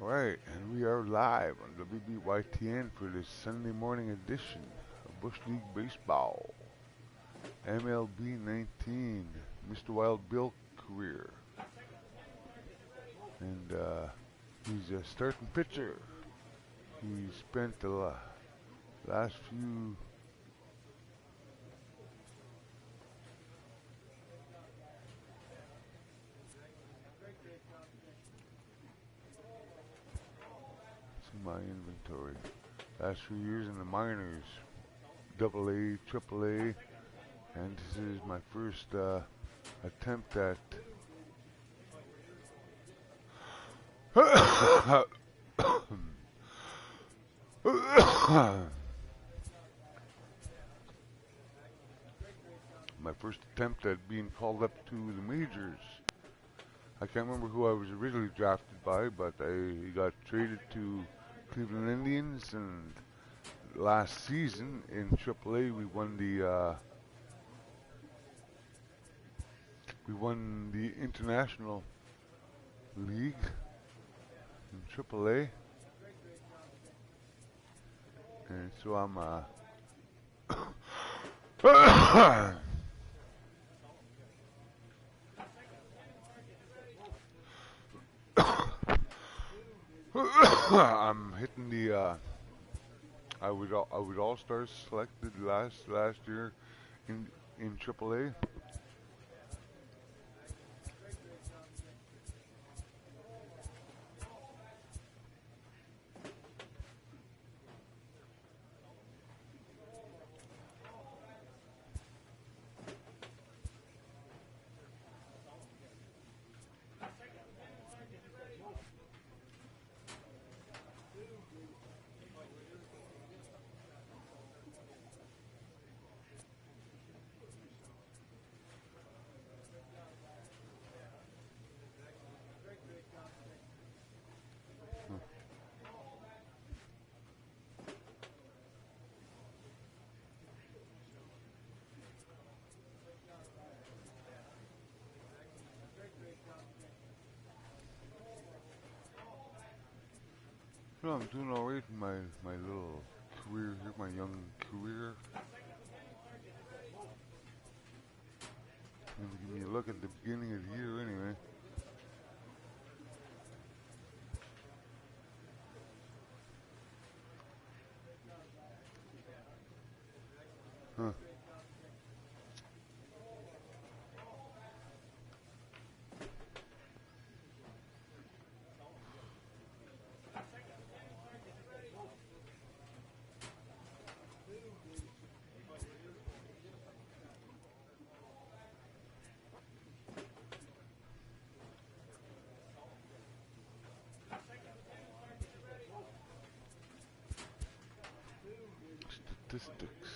Alright, and we are live on WBYTN for this Sunday morning edition of Bush League Baseball. MLB 19, Mr. Wild Bill career. And he's a starting pitcher. He spent the last few my inventory. Last few years in the minors, Double A, Triple A, and this is my first attempt at my first attempt at being called up to the majors. I can't remember who I was originally drafted by, but I got traded to Cleveland Indians, and last season in AAA we won the International League in AAA, and so I'm I'm hitting the I was All-Stars selected last year in AAA. So I'm doing alright in my little career here, my young career. And give me a look at the beginning of the year anyway. Huh. Statistics.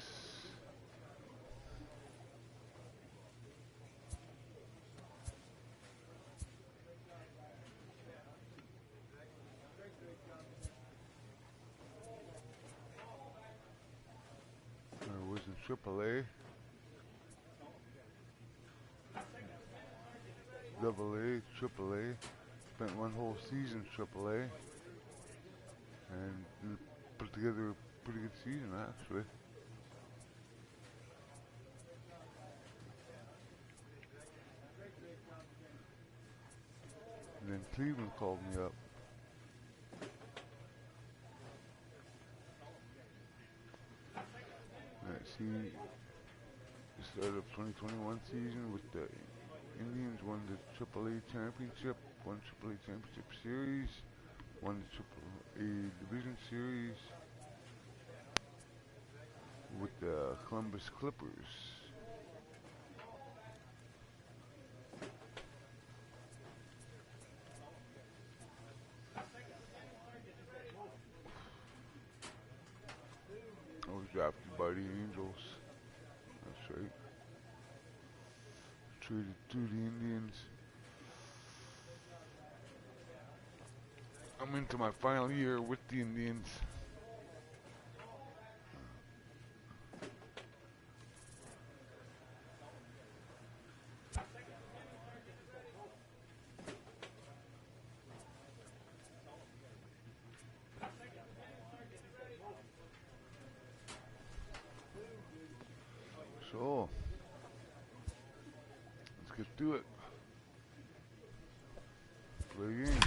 I was in AAA, Double A, Triple A. Spent one whole season AAA, and put together a pretty good season actually. And then Cleveland called me up. See, the start of 2021 season with the Indians won the AAA championship, won AAA championship series, won the AAA division series with the Columbus Clippers. I was drafted by the Angels. That's right. Traded to the Indians. I'm into my final year with the Indians. do it. Play game.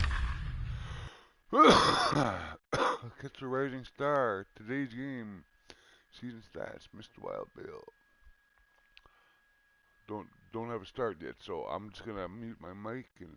Catch a rising star. Today's game. Season stats. Mr. Wild Bill. Don't have a start yet, so I'm just gonna mute my mic and.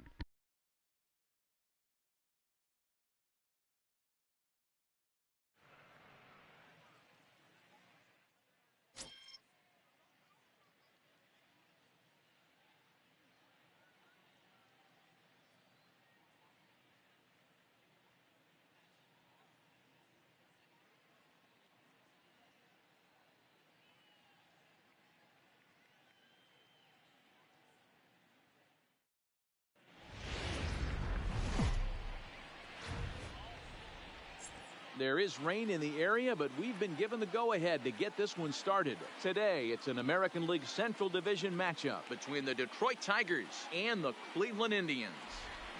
There is rain in the area, but we've been given the go-ahead to get this one started. Today, it's an American League Central Division matchup between the Detroit Tigers and the Cleveland Indians.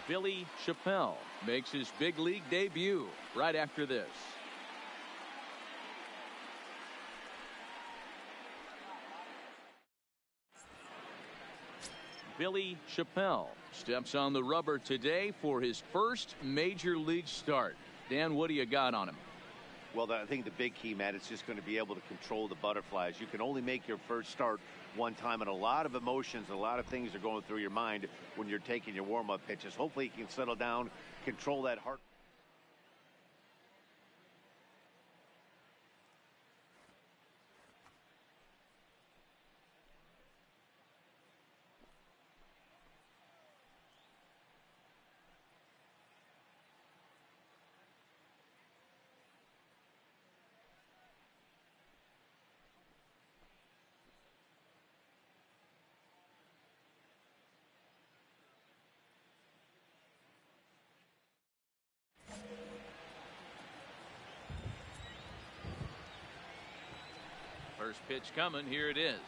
Billy Chappelle makes his big league debut right after this. Billy Chappelle steps on the rubber today for his first major league start. Dan, what do you got on him? Well, I think the big key, Matt, is just going to be able to control the butterflies. You can only make your first start one time, and a lot of emotions, a lot of things are going through your mind when you're taking your warm-up pitches. Hopefully he can settle down, control that heart. First pitch coming. Here it is.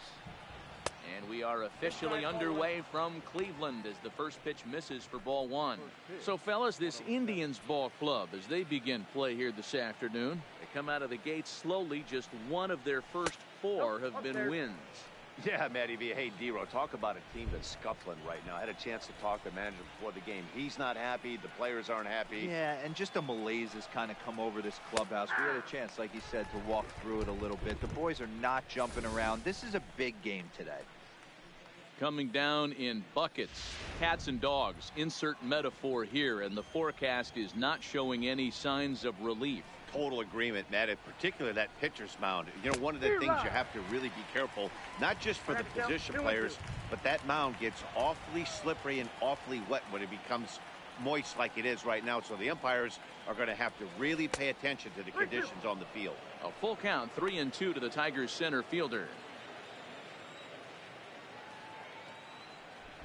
And we are officially underway from Cleveland as the first pitch misses for ball one. So, fellas, this Indians ball club, as they begin play here this afternoon, they come out of the gates slowly. Just one of their first four have been wins. Yeah, Matty V. Hey, D-Row, talk about a team that's scuffling right now. I had a chance to talk to the manager before the game. He's not happy. The players aren't happy. Yeah, and just a malaise has kind of come over this clubhouse. We had a chance, like you said, to walk through it a little bit. The boys are not jumping around. This is a big game today. Coming down in buckets, cats and dogs, insert metaphor here, and the forecast is not showing any signs of relief. Total agreement, Matt, in particular that pitcher's mound. You know, one of the things you have to really be careful, not just for the position players, but that mound gets awfully slippery and awfully wet when it becomes moist like it is right now. So the umpires are going to have to really pay attention to the conditions on the field. A full count, 3-2 to the Tigers center fielder.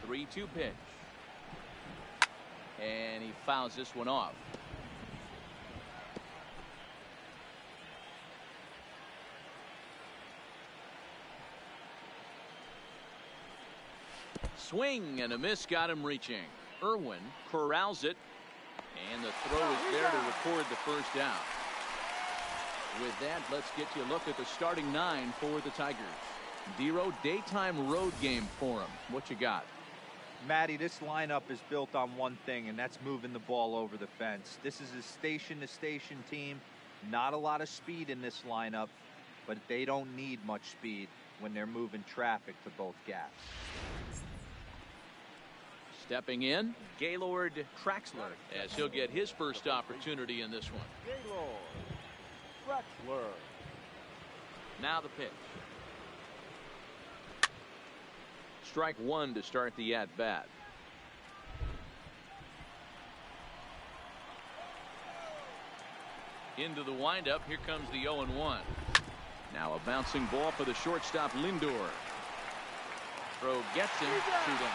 3-2 pitch. And he fouls this one off. Swing and a miss got him reaching. Irwin corrals it, and the throw is there to record the first out. With that, let's get you a look at the starting nine for the Tigers. D-Row, daytime road game for him. What you got? Matty, this lineup is built on one thing, and that's moving the ball over the fence. This is a station-to-station team. Not a lot of speed in this lineup, but they don't need much speed when they're moving traffic to both gaps. Stepping in, Gaylord Traxler, as he'll get his first opportunity in this one. Gaylord Traxler. Now the pitch. Strike one to start the at-bat. Into the windup. Here comes the 0-1. Now a bouncing ball for the shortstop, Lindor. Throw gets him. 2 down.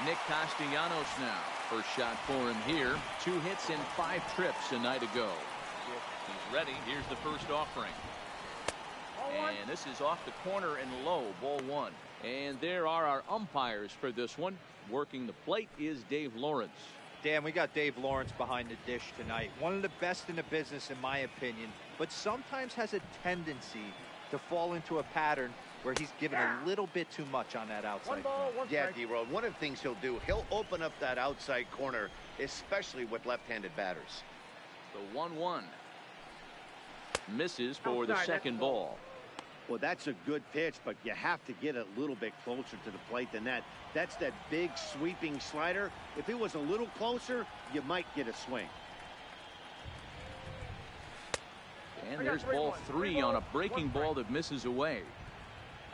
Nick Castellanos now. First shot for him here. 2 hits in 5 trips a night ago. He's ready. Here's the first offering. And this is off the corner and low. Ball 1. And there are our umpires for this one. Working the plate is Dave Lawrence. Dan, we got Dave Lawrence behind the dish tonight. One of the best in the business, in my opinion, but sometimes has a tendency to fall into a pattern where he's given a little bit too much on that outside corner. Yeah, D-Roll, one of the things he'll do, he'll open up that outside corner, especially with left-handed batters. The 1-1. Misses for the second ball. Well, that's a good pitch, but you have to get a little bit closer to the plate than that. That's that big sweeping slider. If it was a little closer, you might get a swing. And there's ball 3 on a breaking ball that misses away.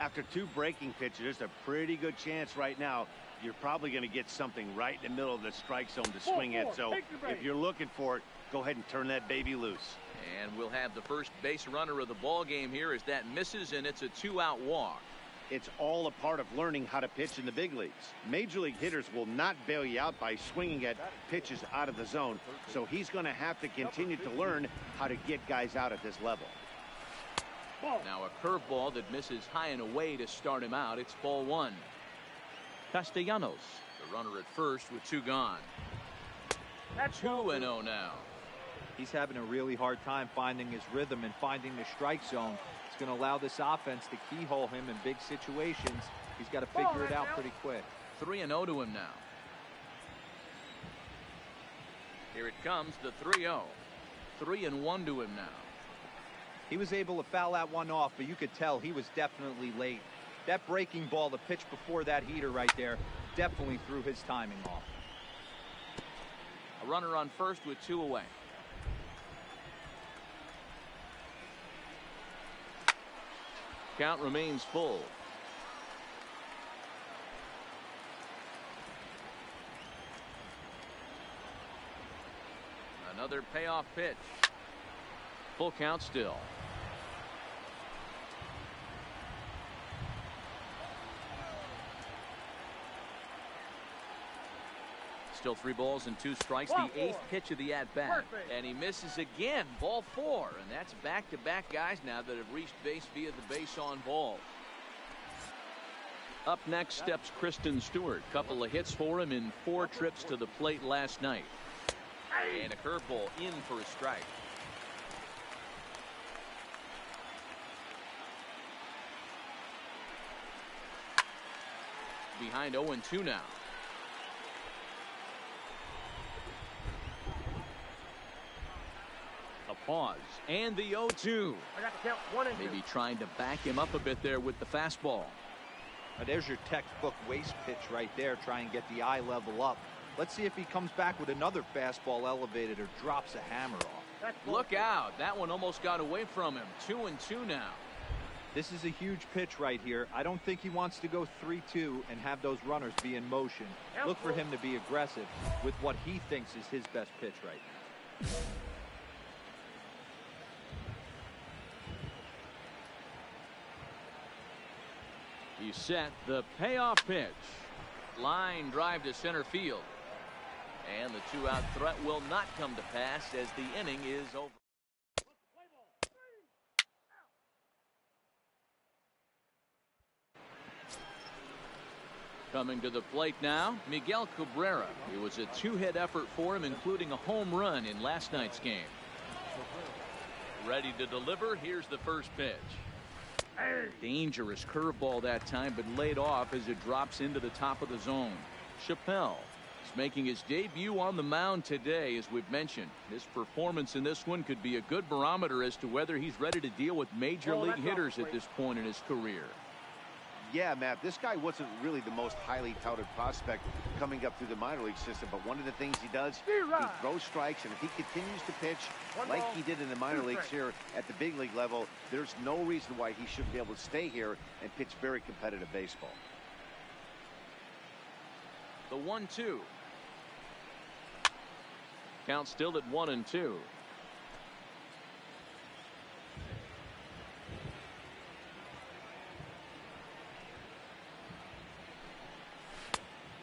After 2 breaking pitches, there's a pretty good chance right now you're probably going to get something right in the middle of the strike zone to swing at. So if you're looking for it, go ahead and turn that baby loose. And we'll have the first base runner of the ball game here as that misses, and it's a 2-out walk. It's all a part of learning how to pitch in the big leagues. Major league hitters will not bail you out by swinging at pitches out of the zone. So he's going to have to continue to learn how to get guys out at this level. Now a curveball that misses high and away to start him out. It's ball 1. Castellanos, the runner at first with 2 gone. 2-0 now. He's having a really hard time finding his rhythm and finding the strike zone. It's going to allow this offense to keyhole him in big situations. He's got to figure it out pretty quick. 3-0 to him now. Here it comes, the 3-0. 3-1 to him now. He was able to foul that one off, but you could tell he was definitely late. That breaking ball, the pitch before that heater right there, definitely threw his timing off. A runner on first with 2 away. Count remains full. Another payoff pitch. Full count still. Still 3 balls and 2 strikes. The 8th pitch of the at-bat. And he misses again. Ball 4. And that's back-to-back guys now that have reached base via the base on ball. Up next steps Kristen Stewart. Couple of hits for him in 4 trips to the plate last night. And a curveball in for a strike. Behind 0-2 now. A pause and the 0-2. Maybe trying to back him up a bit there with the fastball. There's your textbook waste pitch right there. Try and get the eye level up. Let's see if he comes back with another fastball elevated or drops a hammer off. Look out. That one almost got away from him. 2-2 now. This is a huge pitch right here. I don't think he wants to go 3-2 and have those runners be in motion. Look for him to be aggressive with what he thinks is his best pitch right now. He's set. The payoff pitch. Line drive to center field. And the 2-out threat will not come to pass as the inning is over. Coming to the plate now, Miguel Cabrera. It was a 2-hit effort for him, including a home run in last night's game. Ready to deliver. Here's the first pitch. Dangerous curveball that time, but laid off as it drops into the top of the zone. Chappelle is making his debut on the mound today, as we've mentioned. His performance in this one could be a good barometer as to whether he's ready to deal with major league hitters at this point in his career. Yeah, Matt, this guy wasn't really the most highly touted prospect coming up through the minor league system, but one of the things he does, he throws strikes, and if he continues to pitch like he did in the minor leagues here at the big league level, there's no reason why he shouldn't be able to stay here and pitch very competitive baseball. The 1-2. Count still at 1-2.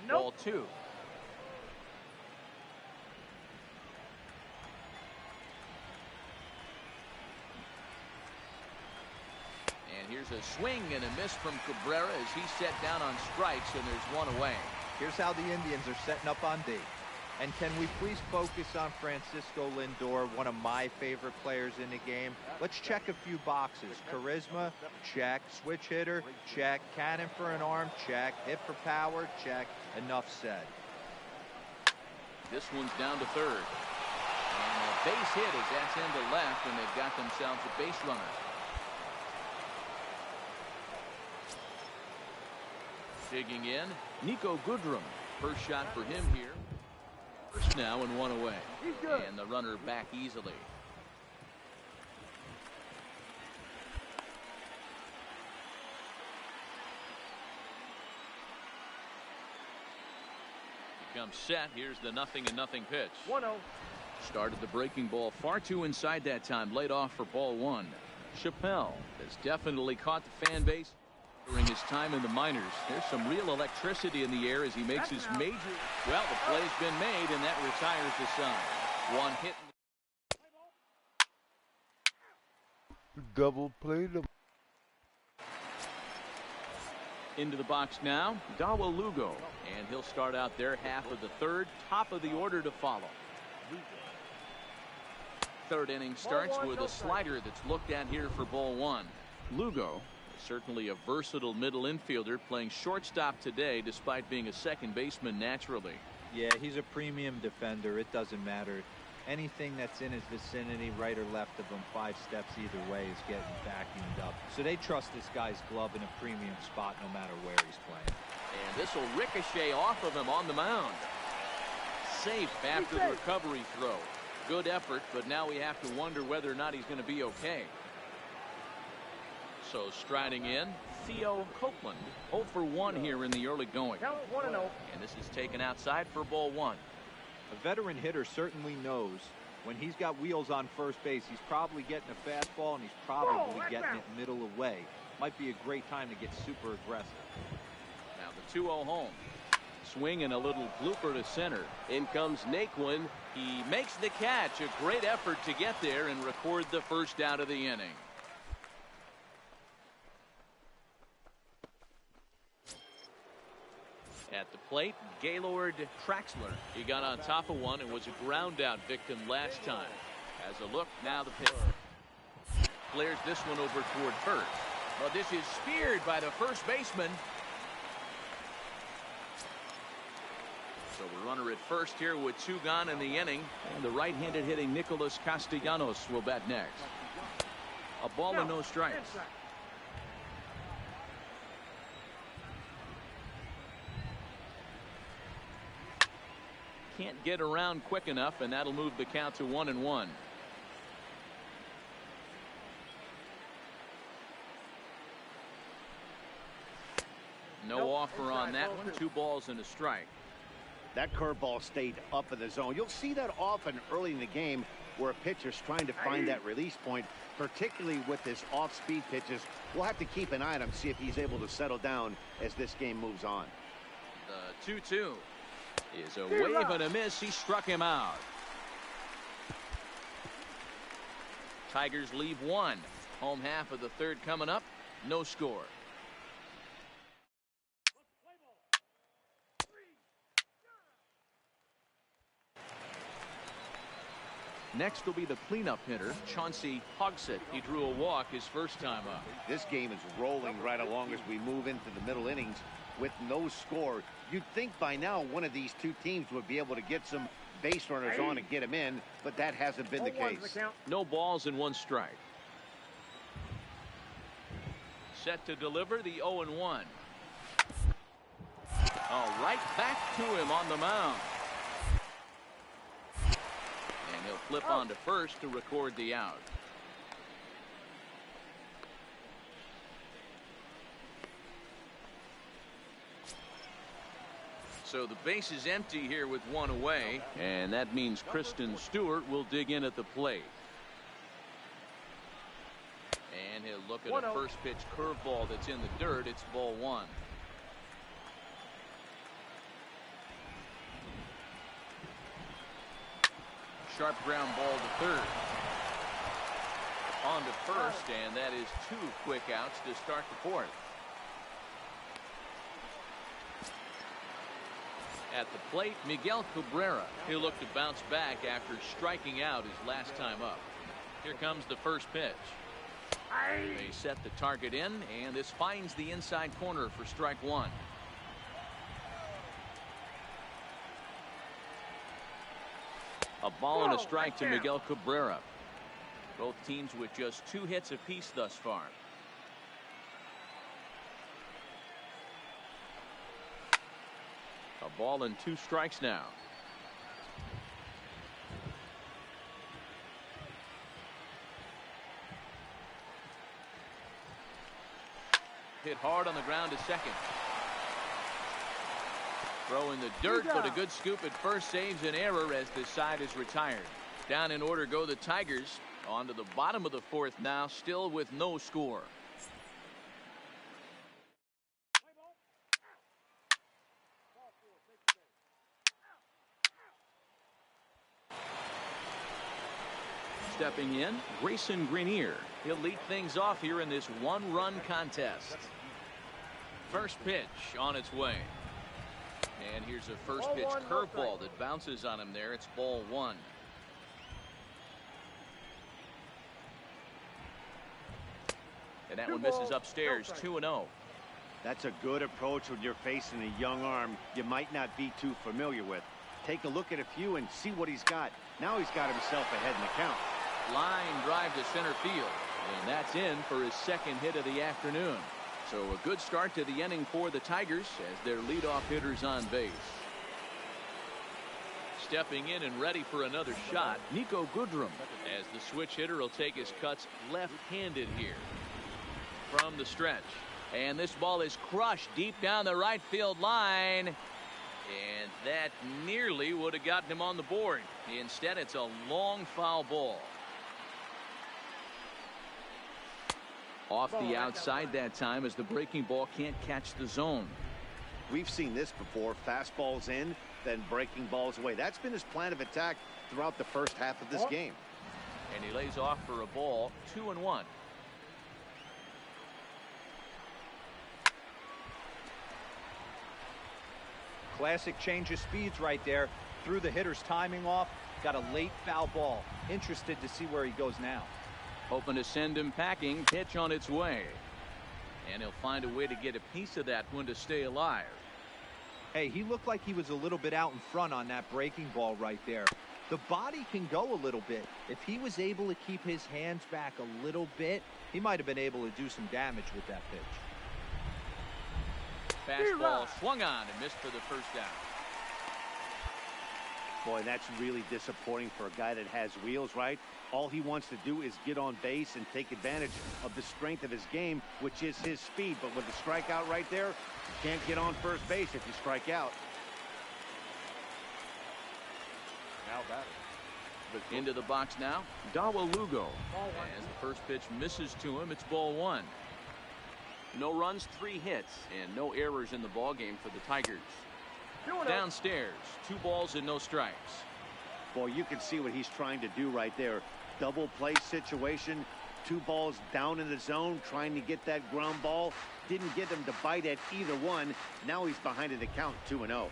Ball 2. And here's a swing and a miss from Cabrera as he's set down on strikes, and there's one away. Here's how the Indians are setting up on D. And can we please focus on Francisco Lindor, one of my favorite players in the game? Let's check a few boxes. Charisma, check. Switch hitter, check. Cannon for an arm, check. Hit for power, check. Enough said. This one's down to third. And a base hit as that's into left, and they've got themselves a base runner. Digging in, Nico Goodrum. First shot for him here. First now and one away. And the runner back easily. Becomes set. Here's the 0-0 pitch. 1-0. Started the breaking ball far too inside that time. Laid off for ball one. Chappelle has definitely caught the fan base during his time in the minors. There's some real electricity in the air as he makes his major. Well, the play's been made, and that retires the side. One hit. Double play. Into the box now, Dawa Lugo, and he'll start out their half of the third. Top of the order to follow. Third inning starts with a slider that's looked at here for ball one. Lugo, certainly a versatile middle infielder, playing shortstop today despite being a second baseman naturally. Yeah, he's a premium defender. It doesn't matter. Anything that's in his vicinity, right or left of him, 5 steps either way, is getting vacuumed up. So they trust this guy's glove in a premium spot no matter where he's playing. And this will ricochet off of him on the mound. Safe after the recovery throw. Good effort, but now we have to wonder whether or not he's going to be okay. So striding in, Theo Copeland, 0 for 1 here in the early going. Count 1-0. And this is taken outside for ball one. A veteran hitter certainly knows when he's got wheels on first base, he's probably getting a fastball and he's probably getting it middle away. Might be a great time to get super aggressive. Now the 2-0 home. Swing and a little blooper to center. In comes Naquin. He makes the catch. A great effort to get there and record the first out of the inning. At the plate, Gaylord Traxler. He got on top of one and was a ground out victim last time. Has a look, now the pitch. Flares this one over toward first. Well, this is speared by the first baseman. So the runner at first here with 2 gone in the inning. And the right-handed hitting Nicholas Castellanos will bat next. A ball and no strikes. Can't get around quick enough, and that'll move the count to 1-1. No offer on that one. 2 balls and a strike. That curveball stayed up in the zone. You'll see that often early in the game where a pitcher's trying to find that release point, particularly with his off-speed pitches. We'll have to keep an eye on him, see if he's able to settle down as this game moves on. The 2-2 is a wave and a miss. He struck him out. Tigers leave 1. Home half of the third coming up. No score. Next will be the cleanup hitter, Chauncey Hogsett. He drew a walk his first time up. This game is rolling right along as we move into the middle innings with no score. You'd think by now one of these two teams would be able to get some base runners on and get them in, but that hasn't been the case. No balls and 1 strike. Set to deliver the 0-1. All right, back to him on the mound. And he'll flip on to first to record the out. So the base is empty here with 1 away, and that means Kristen Stewart will dig in at the plate. And he'll look at a first pitch curveball that's in the dirt. It's ball 1. Sharp ground ball to third. On to first, and that is 2 quick outs to start the fourth. At the plate, Miguel Cabrera. He'll look to bounce back after striking out his last time up. Here comes the first pitch. They set the target in, and this finds the inside corner for strike one. A ball and a strike to Miguel Cabrera. Both teams with just 2 hits apiece thus far. A ball and 2 strikes now. Hit hard on the ground to second. Throw in the dirt, but a good scoop at first saves an error as this side is retired. Down in order go the Tigers. On to the bottom of the 4th now, still with no score. Stepping in, Grayson Grenier. He'll lead things off here in this 1-run contest. First pitch on its way. And here's a first pitch curveball that bounces on him there. It's ball 1. And that one misses upstairs, 2-0. That's a good approach when you're facing a young arm you might not be too familiar with. Take a look at a few and see what he's got. Now he's got himself ahead in the count. Line drive to center field. And that's in for his second hit of the afternoon. So a good start to the inning for the Tigers as their leadoff hitter's on base. Stepping in and ready for another shot, Nico Goodrum, as the switch hitter will take his cuts left-handed here. From the stretch. And this ball is crushed deep down the right field line. And that nearly would have gotten him on the board. Instead, it's a long foul ball. Off the outside that time as the breaking ball can't catch the zone. We've seen this before. Fastballs in, then breaking balls away. That's been his plan of attack throughout the first half of this game. And he lays off for a ball, 2-1. Classic change of speeds right there. Threw the hitter's timing off. Got a late foul ball. Interested to see where he goes now. Hoping to send him packing. Pitch on its way. And he'll find a way to get a piece of that one to stay alive. Hey, he looked like he was a little bit out in front on that breaking ball right there. The body can go a little bit. If he was able to keep his hands back a little bit, he might have been able to do some damage with that pitch. Fastball swung on and missed for the first down. Boy, that's really disappointing for a guy that has wheels, right? All he wants to do is get on base and take advantage of the strength of his game, which is his speed. But with the strikeout right there, you can't get on first base if you strike out. Now batting. Into the box now, Dawa Lugo. As the first pitch misses to him, it's ball 1. No runs, 3 hits, and no errors in the ball game for the Tigers. Downstairs, 2 balls and no strikes. Boy, you can see what he's trying to do right there. Double play situation, 2 balls down in the zone, trying to get that ground ball. Didn't get him to bite at either one. Now he's behind in the count, 2-0.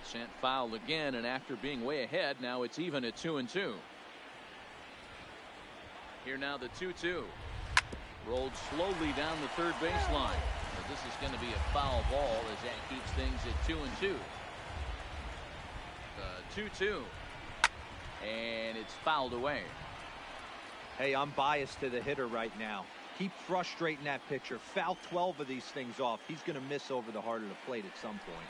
Sent foul again, and after being way ahead, now it's even at 2-2. Here now the 2-2. Rolled slowly down the third baseline. But this is going to be a foul ball as that keeps things at 2-2. 2-2. And it's fouled away. Hey, I'm biased to the hitter right now. Keep frustrating that pitcher. Foul 12 of these things off. He's going to miss over the heart of the plate at some point.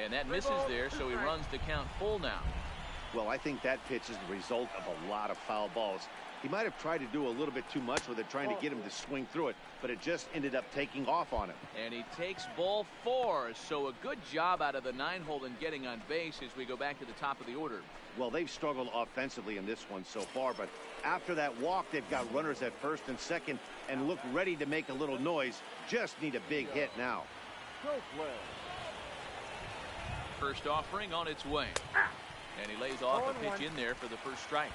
And that misses there, so he runs the count full now. Well, I think that pitch is the result of a lot of foul balls. He might have tried to do a little bit too much with it, trying to get him to swing through it, but it just ended up taking off on him. And he takes ball 4, so a good job out of the 9-hole in getting on base as we go back to the top of the order. Well, they've struggled offensively in this one so far, but after that walk, they've got runners at first and second and look ready to make a little noise. Just need a big hit now. First offering on its way. And he lays off a pitch in there for the first strike.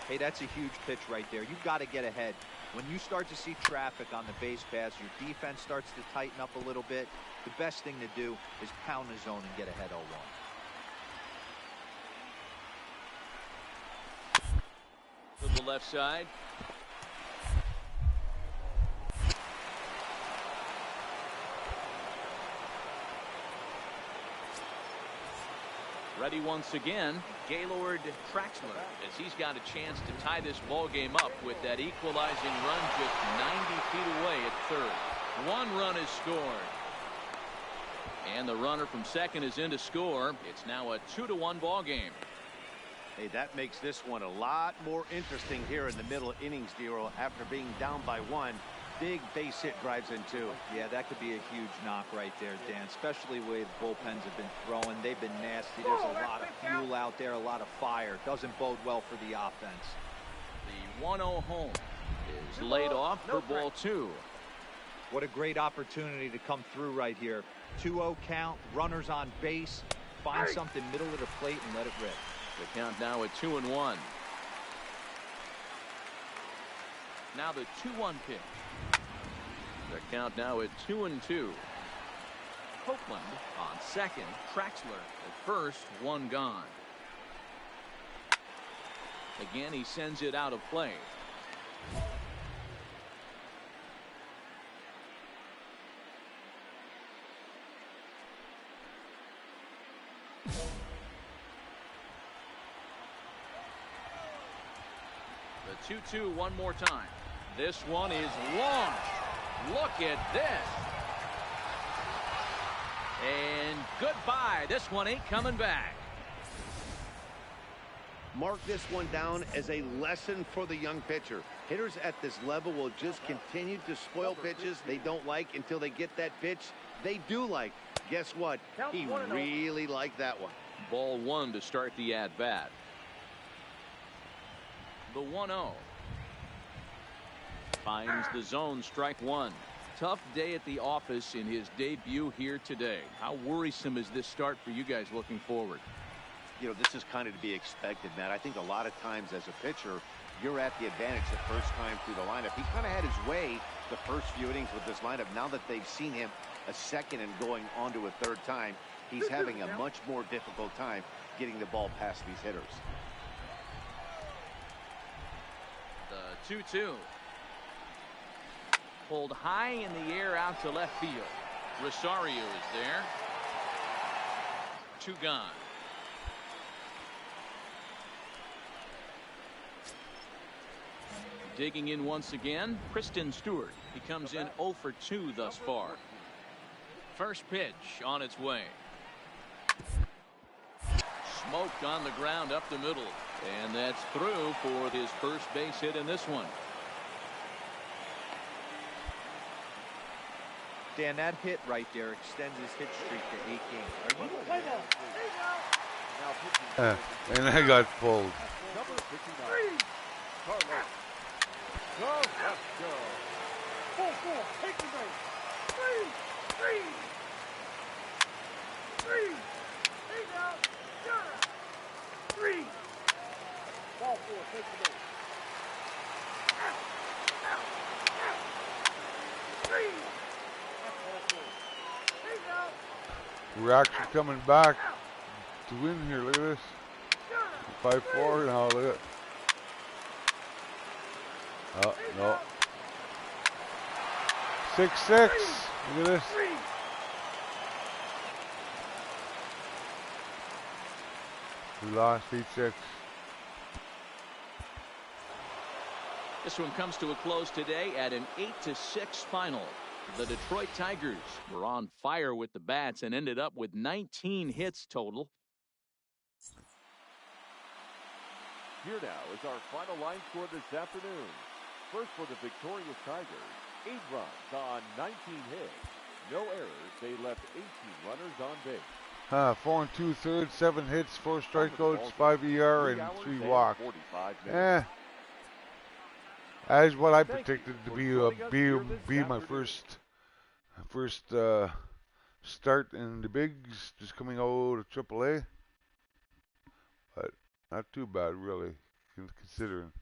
Hey, that's a huge pitch right there. You've got to get ahead. When you start to see traffic on the base paths, your defense starts to tighten up a little bit. The best thing to do is pound the zone and get ahead 0-1. To the left side. Ready once again, Gaylord Traxler, as he's got a chance to tie this ball game up with that equalizing run just 90 feet away at third. One run is scored. And the runner from second is in to score. It's now a 2-1 ball game. Hey, that makes this one a lot more interesting here in the middle innings, Dero. After being down by one, big base hit drives in two. Yeah, that could be a huge knock right there, Dan, especially the way the bullpens have been throwing. They've been nasty. There's a lot of fuel out there, a lot of fire. Doesn't bode well for the offense. The 1-0 home is laid off for ball two. What a great opportunity to come through right here. 2-0 count, runners on base. Find something middle of the plate and let it rip. The count now at 2-1. Now the 2-1 pitch. The count now at 2-2. Copeland on second. Traxler at first. One gone. Again, he sends it out of play. The 2-2 one more time. This one is long. Look at this. And goodbye. This one ain't coming back. Mark this one down as a lesson for the young pitcher. Hitters at this level will just continue to spoil pitches they don't like until they get that pitch they do like. Guess what? He really liked that one. Ball one to start the at-bat. The 1-0. Finds the zone, strike one. Tough day at the office in his debut here today. How worrisome is this start for you guys looking forward? You know, this is kind of to be expected, Matt. I think a lot of times as a pitcher, you're at the advantage the first time through the lineup. He kind of had his way the first few innings with this lineup. Now that they've seen him a second and going on to a third time, he's having a much more difficult time getting the ball past these hitters. The 2-2. Pulled high in the air out to left field. Rosario is there. Two gone. Digging in once again, Kristen Stewart. He comes in 0 for 2 thus far. First pitch on its way. Smoked on the ground up the middle. And that's through for his first base hit in this one. Dan, that hit right there extends his hit streak to 8 games. And I got pulled. Number 59. Carlos. Go, let's go. 4-4. Take the base. 3. Take out. 3. Ball 4. Take the base. 3. We're actually coming back to win here. Look at this. 5-4 now. Look at it. Oh, no. 6-6. Look at this. We lost 8-6. This one comes to a close today at an 8-6 final. The Detroit Tigers were on fire with the bats and ended up with 19 hits total. Here now is our final line score this afternoon. First for the victorious Tigers, 8 runs on 19 hits. No errors. They left 18 runners on base. 4 2/3, 7 hits, 4 strikeouts, 5 ER, and 3 walks. That is what I predicted to be my first start in the bigs, just coming out of AAA. But not too bad, really, considering.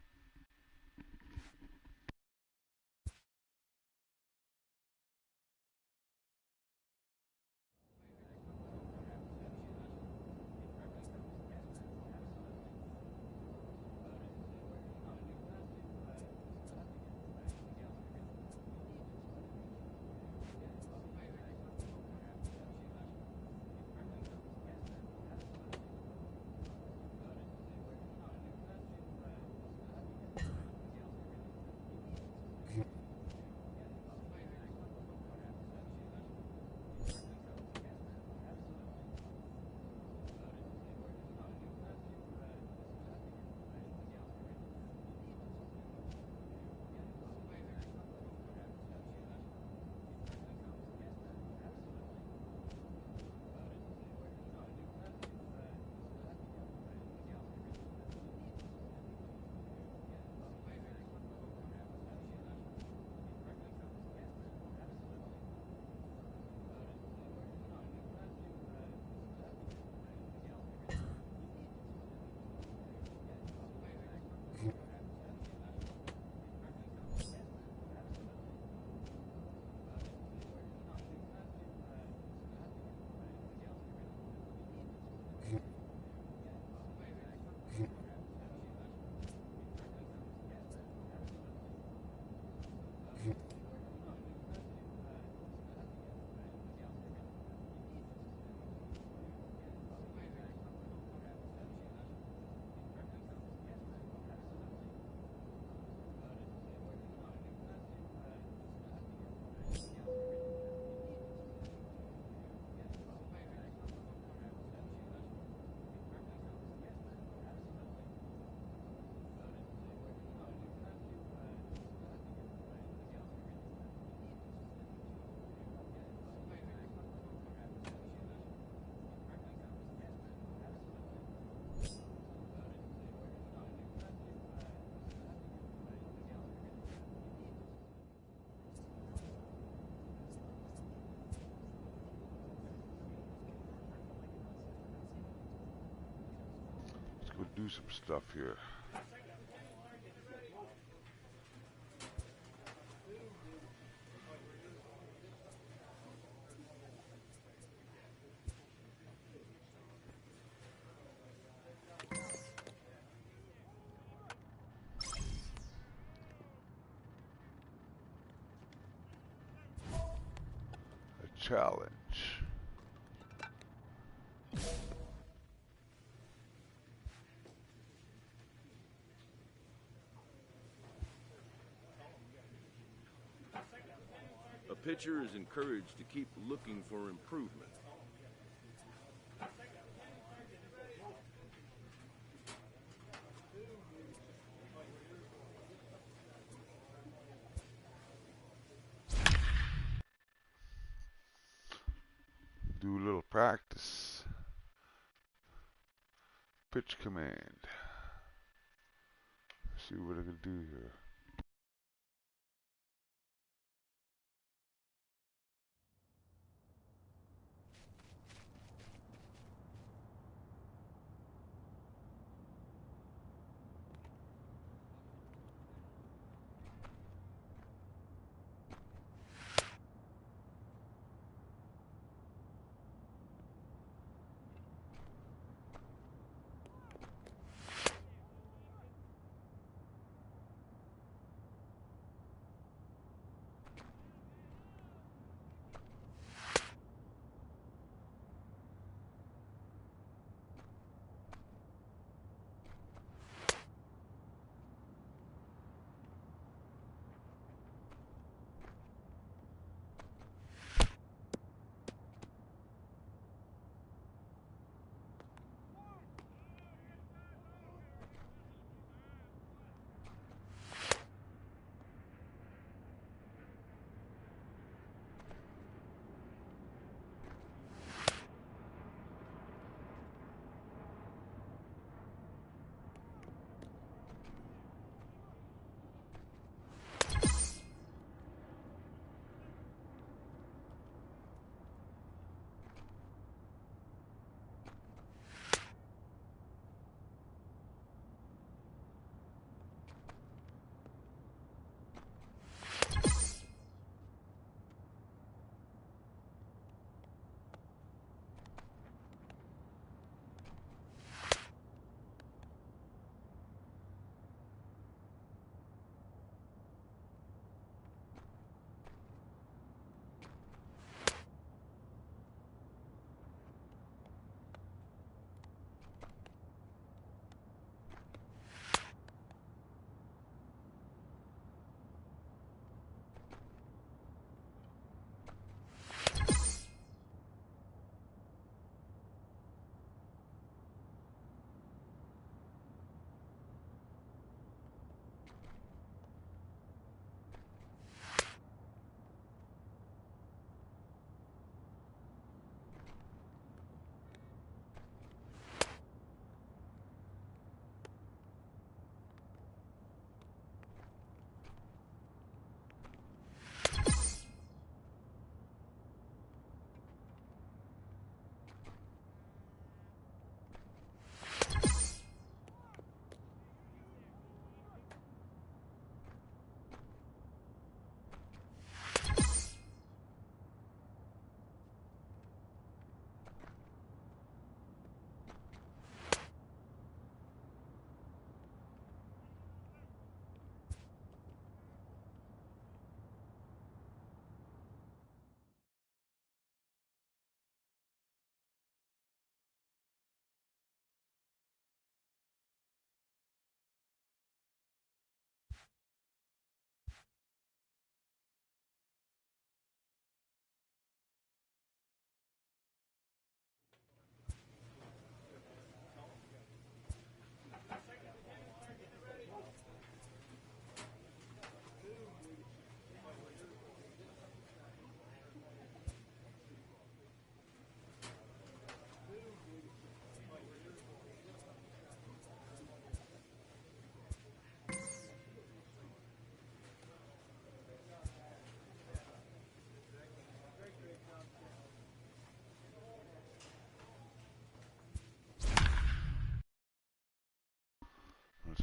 would do some stuff here. A challenge. A pitcher is encouraged to keep looking for improvement. Do a little practice. Pitch command. See what I can do here.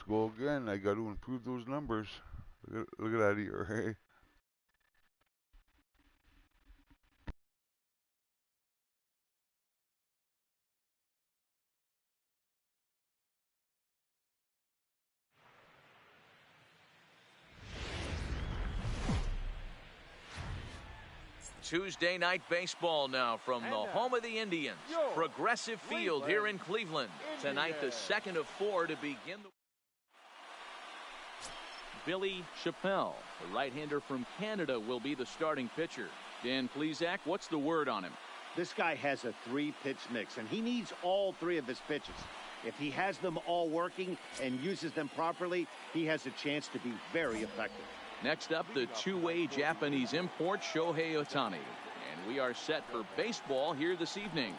go again. I got to improve those numbers. Look at that ERA. Tuesday night baseball now from the home of the Indians. Progressive Field here in Cleveland. Tonight, the second of 4 to begin the... Billy Chappelle, the right-hander from Canada, will be the starting pitcher. Dan Plesac, what's the word on him? This guy has a 3-pitch mix, and he needs all 3 of his pitches. If he has them all working and uses them properly, he has a chance to be very effective. Next up, the two-way Japanese import, Shohei Ohtani. And we are set for baseball here this evening.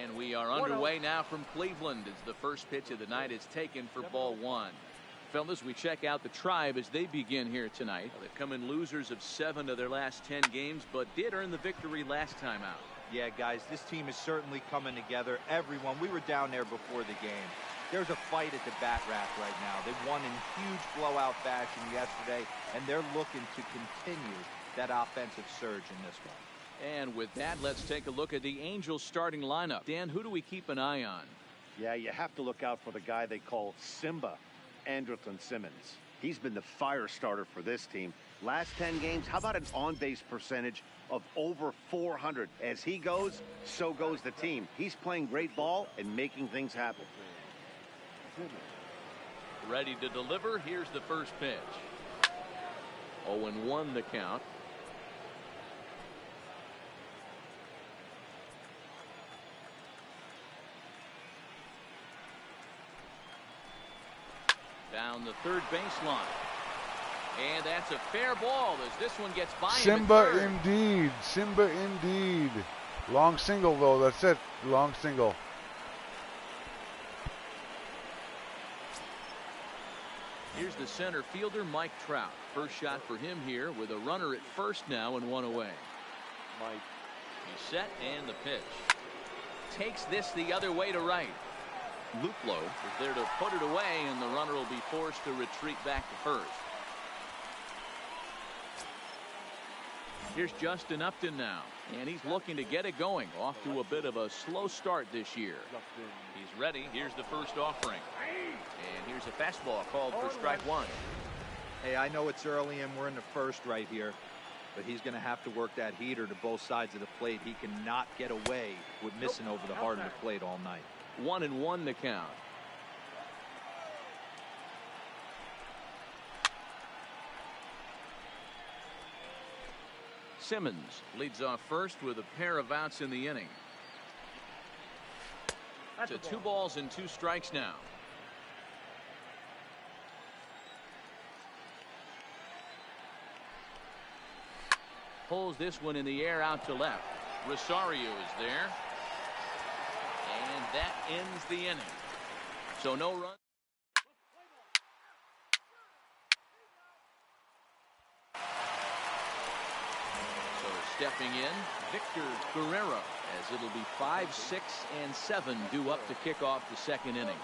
And we are underway now from Cleveland as the first pitch of the night is taken for ball 1. Fellas, we check out the Tribe as they begin here tonight. They've come in losers of 7 of their last 10 games, but did earn the victory last time out. Yeah, guys, this team is certainly coming together. Everyone, we were down there before the game. There's a fight at the bat rack right now. They won in huge blowout fashion yesterday, and they're looking to continue that offensive surge in this one. And with that, let's take a look at the Angels starting lineup. Dan, who do we keep an eye on? Yeah, you have to look out for the guy they call Simba, Andrelton Simmons. He's been the fire starter for this team. Last 10 games, how about an on-base percentage of over 400? As he goes, so goes the team. He's playing great ball and making things happen. Ready to deliver. Here's the first pitch. 0-1 the count. Down the third baseline. And that's a fair ball as this one gets by him. Simba indeed. Simba indeed. Long single though. That's it. Long single. Here's the center fielder, Mike Trout. First shot for him here with a runner at first now and 1 away. Mike. He's set and the pitch. Takes this the other way to right. Luplow is there to put it away, and the runner will be forced to retreat back to first. Here's Justin Upton now, and he's looking to get it going. Off to a bit of a slow start this year. He's ready. Here's the first offering. And here's a fastball called for strike 1. Hey, I know it's early and we're in the first right here, but he's going to have to work that heater to both sides of the plate. He cannot get away with missing over the heart of the plate all night. 1-1 the count. Simmons leads off first with a pair of outs in the inning. To 2 balls and 2 strikes now. Pulls this one in the air out to left. Rosario is there. And that ends the inning. So no run. So stepping in, Victor Guerrero, as it'll be 5, 6, and 7 due up to kick off the second inning.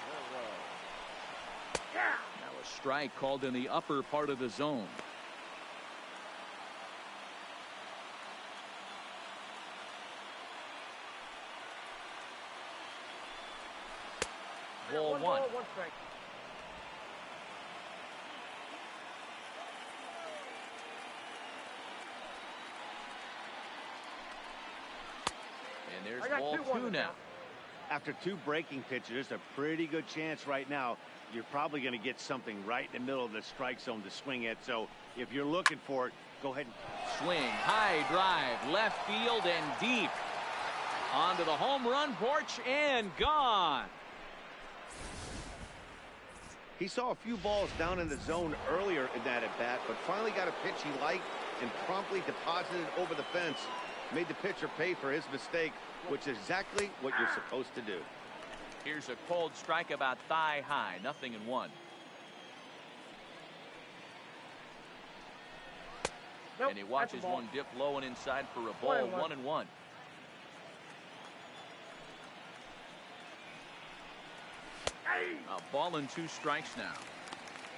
Now a strike called in the upper part of the zone. Ball 1. And there's ball 2 now. After 2 breaking pitches, there's a pretty good chance right now you're probably going to get something right in the middle of the strike zone to swing at. So if you're looking for it, go ahead and swing. High drive, left field and deep. Onto the home run porch and gone. He saw a few balls down in the zone earlier in that at bat, but finally got a pitch he liked and promptly deposited over the fence. Made the pitcher pay for his mistake, which is exactly what you're supposed to do. Here's a cold strike about thigh high. 0-1. Nope, and he watches one dip low and inside for a ball. 1-1. A ball and 2 strikes now.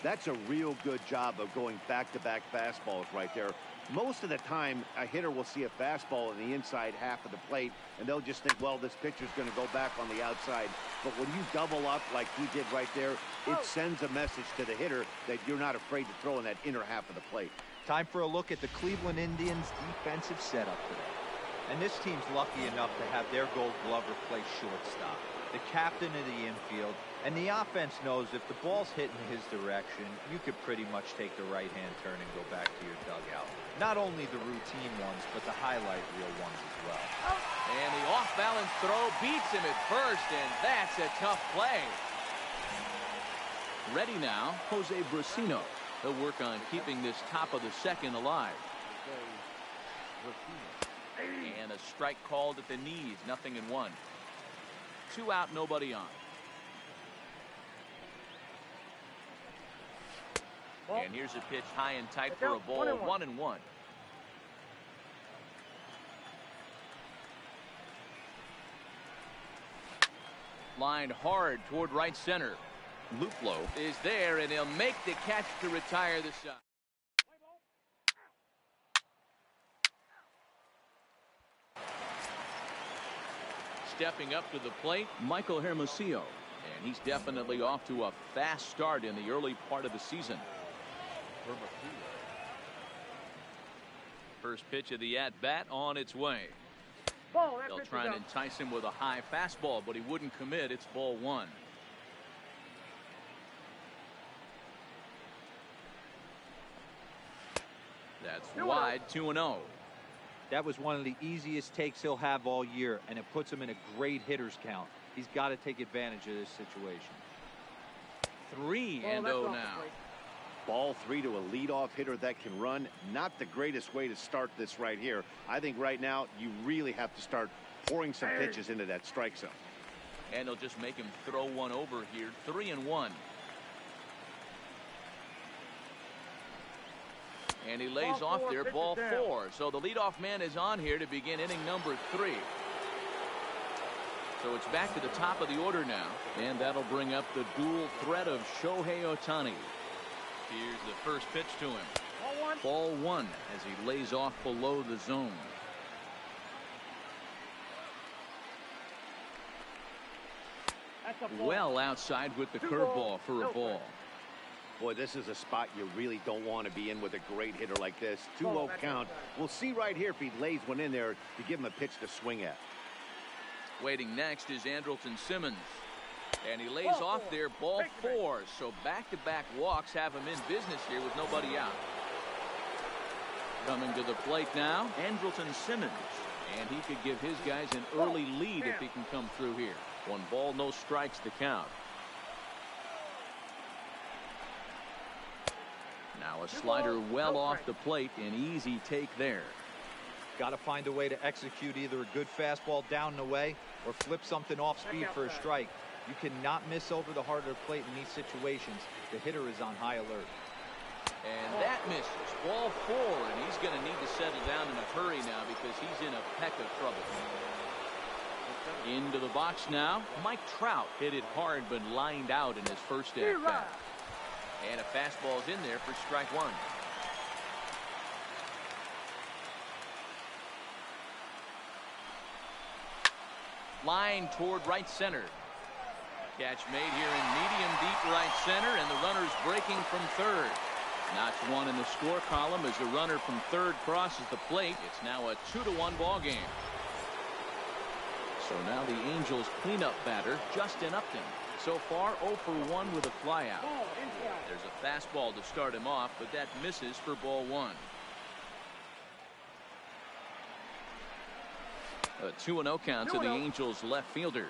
That's a real good job of going back-to-back fastballs right there. Most of the time, a hitter will see a fastball in the inside half of the plate, and they'll just think, well, this pitcher's going to go back on the outside. But when you double up like he did right there, it sends a message to the hitter that you're not afraid to throw in that inner half of the plate. Time for a look at the Cleveland Indians' defensive setup today. And this team's lucky enough to have their Gold Glover play shortstop, the captain of the infield, and the offense knows if the ball's hitting his direction, you could pretty much take the right-hand turn and go back to your dugout. Not only the routine ones, but the highlight reel ones as well. And the off-balance throw beats him at first, and that's a tough play. Ready now, Jose Brasino. He'll work on keeping this top of the second alive. And a strike called at the knees, 0-1. 2 out, nobody on. And here's a pitch high and tight for a ball, 1-1. Lined hard toward right center. Luplo is there, and he'll make the catch to retire the side. Stepping up to the plate, Michael Hermosillo. And he's definitely off to a fast start in the early part of the season. First pitch of the at-bat on its way. They'll try and entice him with a high fastball, but he wouldn't commit. It's ball 1. That's wide, 2-0. That was one of the easiest takes he'll have all year, and it puts him in a great hitter's count. He's got to take advantage of this situation. 3-0 now. Ball 3 to a leadoff hitter that can run. Not the greatest way to start this right here. I think right now you really have to start pouring some pitches into that strike zone. And they'll just make him throw one over here. 3-1. And he lays off there, ball 4. So the leadoff man is on here to begin inning number 3. So it's back to the top of the order now. And that'll bring up the dual threat of Shohei Ohtani. Here's the first pitch to him. Ball 1 as he lays off below the zone. Well outside with the curveball for a ball. Boy, this is a spot you really don't want to be in with a great hitter like this. 2-0 count. We'll see right here if he lays one in there to give him a pitch to swing at. Waiting next is Andrelton Simmons. And he lays off there, ball 4. So back-to-back walks have him in business here with nobody out. Coming to the plate now, Andrelton Simmons. And he could give his guys an early lead if he can come through here. 1 ball, no strikes to count. Now a slider well off the plate, an easy take there. Got to find a way to execute either a good fastball down and away or flip something off speed for a strike. You cannot miss over the heart of the plate in these situations. The hitter is on high alert. And that misses. Ball 4, and he's going to need to settle down in a hurry now because he's in a peck of trouble. Into the box now. Mike Trout hit it hard but lined out in his first at-bat. And a fastball's in there for strike 1. Line toward right center. Catch made here in medium deep right center, and the runner's breaking from third. Notch 1 in the score column as the runner from third crosses the plate. It's now a 2-1 ball game. So now the Angels cleanup batter, Justin Upton. So far 0 for 1 with a flyout. There's a fastball to start him off, but that misses for ball 1. A 2-0 count to the Angels left fielder.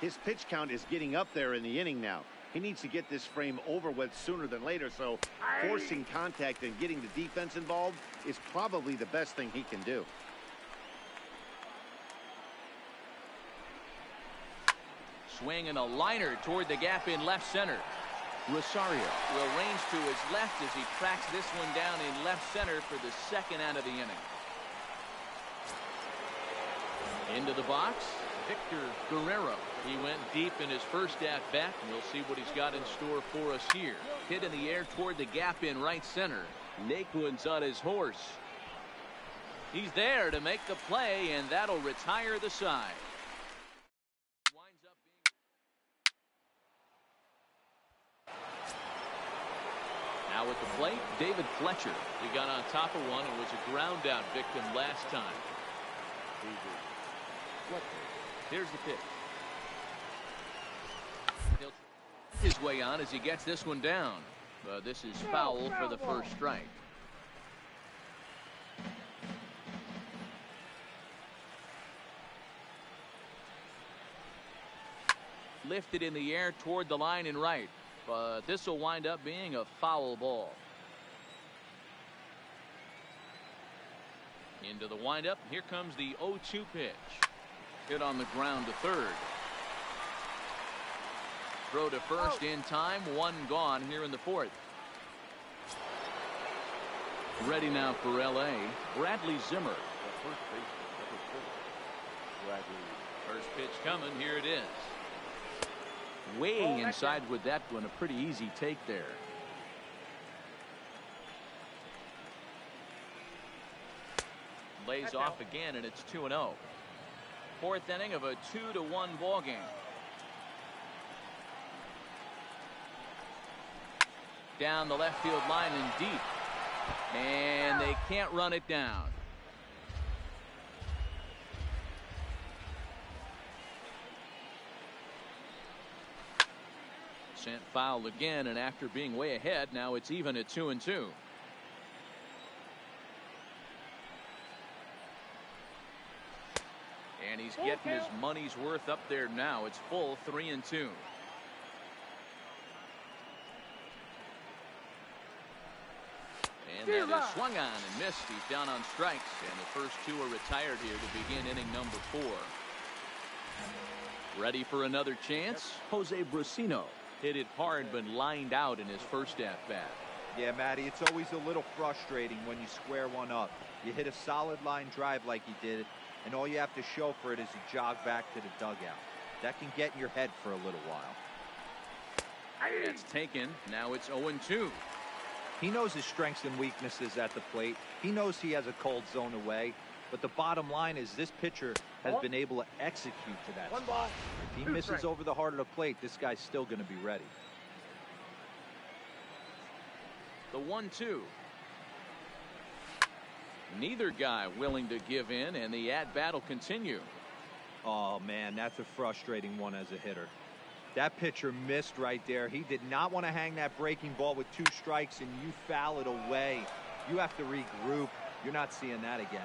His pitch count is getting up there in the inning now. He needs to get this frame over with sooner than later, so forcing contact and getting the defense involved is probably the best thing he can do. Swing and a liner toward the gap in left center. Rosario will range to his left as he tracks this one down in left center for the second out of the inning. Into the box, Victor Guerrero. He went deep in his first at-bat, and we'll see what he's got in store for us here. Hit in the air toward the gap in right center. Naquin's on his horse. He's there to make the play, and that'll retire the side. Winds up being... Now at the plate, David Fletcher. He got on top of one and was a ground out victim last time. Here's the pitch. He'll his way on as he gets this one down. But this is foul for the first strike. Lifted in the air toward the line and right. But this will wind up being a foul ball. Into the windup. Here comes the 0-2 pitch. Hit on the ground to third. Throw to first in time. One gone here in the fourth. Ready now for L.A. Bradley Zimmer. First pitch coming. Here it is. Way inside with that one. A pretty easy take there. Lays off again, and it's 2-0. Fourth inning of a 2-1 ball game. Down the left field line and deep. And they can't run it down. Sent foul again, and after being way ahead, now it's even at 2-2. And he's getting his money's worth up there now. It's full 3-2. And that is swung on and missed. He's down on strikes, and the first two are retired here to begin inning number 4. Ready for another chance? Jose Brusino hit it hard but lined out in his first at-bat. Yeah, Matty, it's always a little frustrating when you square one up. You hit a solid line drive like he did, and all you have to show for it is a jog back to the dugout. That can get in your head for a little while. That's taken. Now it's 0-2. He knows his strengths and weaknesses at the plate. He knows he has a cold zone away. But the bottom line is this pitcher has been able to execute to that. If he misses over the heart of the plate, this guy's still going to be ready. The 1-2. Neither guy willing to give in, and the at-bat will continue. Oh, man, that's a frustrating one as a hitter. That pitcher missed right there. He did not want to hang that breaking ball with 2 strikes, and you foul it away. You have to regroup. You're not seeing that again.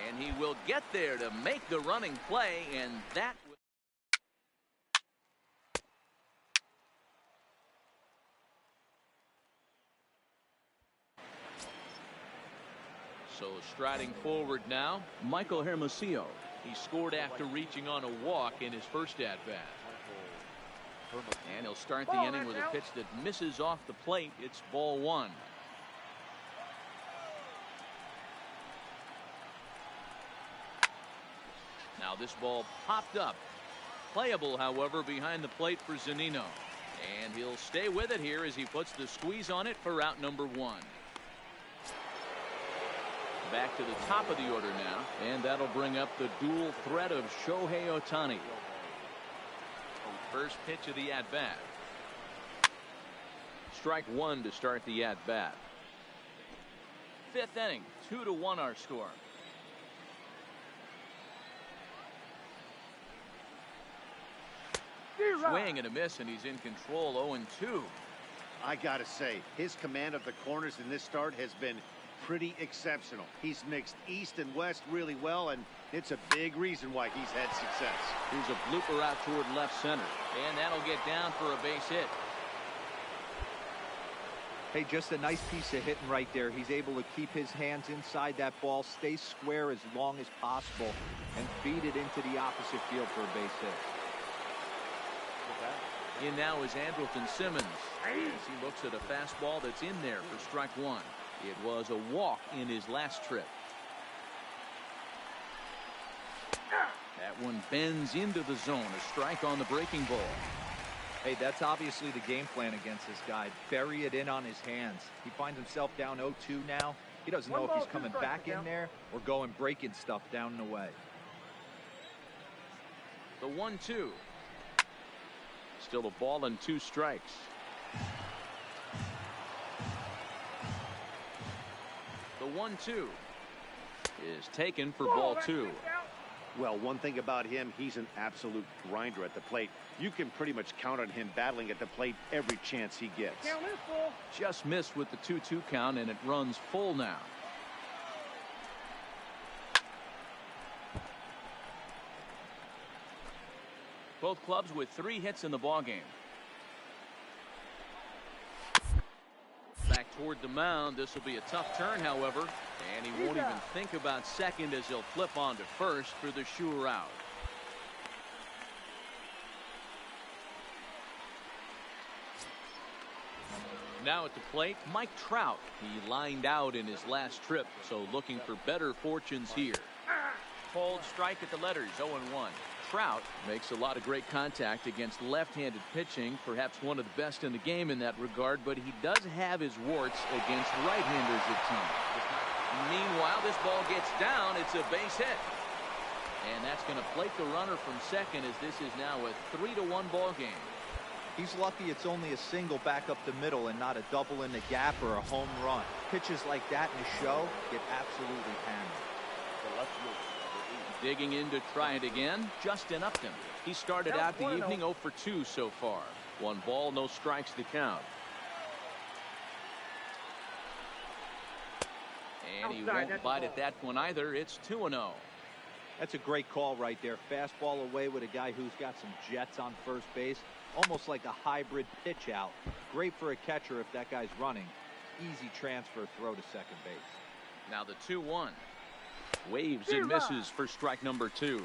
And he will get there to make the running play, and that... So striding forward now, Michael Hermosillo. He scored after reaching on a walk in his first at-bat. And he'll start the inning with a pitch that misses off the plate. It's ball 1. Now this ball popped up. Playable, however, behind the plate for Zunino. And he'll stay with it here as he puts the squeeze on it for out number 1. Back to the top of the order now, and that'll bring up the dual threat of Shohei Ohtani. First pitch of the at-bat. Strike 1 to start the at-bat. 5th inning, 2-1 our score. Swing and a miss, and he's in control. 0-2. I gotta say, his command of the corners in this start has been pretty exceptional. He's mixed east and west really well, and it's a big reason why he's had success. Here's a blooper out toward left center, and that'll get down for a base hit. Hey, just a nice piece of hitting right there. He's able to keep his hands inside that ball, stay square as long as possible, and feed it into the opposite field for a base hit. In now is Andrelton Simmons as he looks at a fastball that's in there for strike 1. It was a walk in his last trip. That one bends into the zone. A strike on the breaking ball. Hey, that's obviously the game plan against this guy. Bury it in on his hands. He finds himself down 0-2 now. He doesn't know if he's coming back in there or going breaking stuff down and away. The 1-2. Still a ball and 2 strikes. The 1-2 is taken for ball 2. Well, one thing about him, he's an absolute grinder at the plate. You can pretty much count on him battling at the plate every chance he gets. Just missed with the 2-2 count, and it runs full now. Both clubs with 3 hits in the ballgame. Back toward the mound. This will be a tough turn, however, and he won't even think about second as he'll flip on to first for the sure out. Now at the plate, Mike Trout. He lined out in his last trip, so looking for better fortunes here. Cold strike at the letters, 0-1. Trout makes a lot of great contact against left-handed pitching, perhaps one of the best in the game in that regard, but he does have his warts against right-handers at times. Meanwhile, this ball gets down. It's a base hit. And that's going to plate the runner from second, as this is now a 3-1 ball game. He's lucky it's only a single back up the middle and not a double in the gap or a home run. Pitches like that in a show get absolutely hammered. The left fielder, Digging in to try it again, Justin Upton. He started out the evening 0 for 2 so far. 1 ball, no strikes to count. And he won't bite at that one either. It's 2-0. That's a great call right there. Fastball away with a guy who's got some jets on first base. Almost like a hybrid pitch out. Great for a catcher if that guy's running. Easy transfer throw to second base. Now the 2-1. Waves and misses for strike number 2.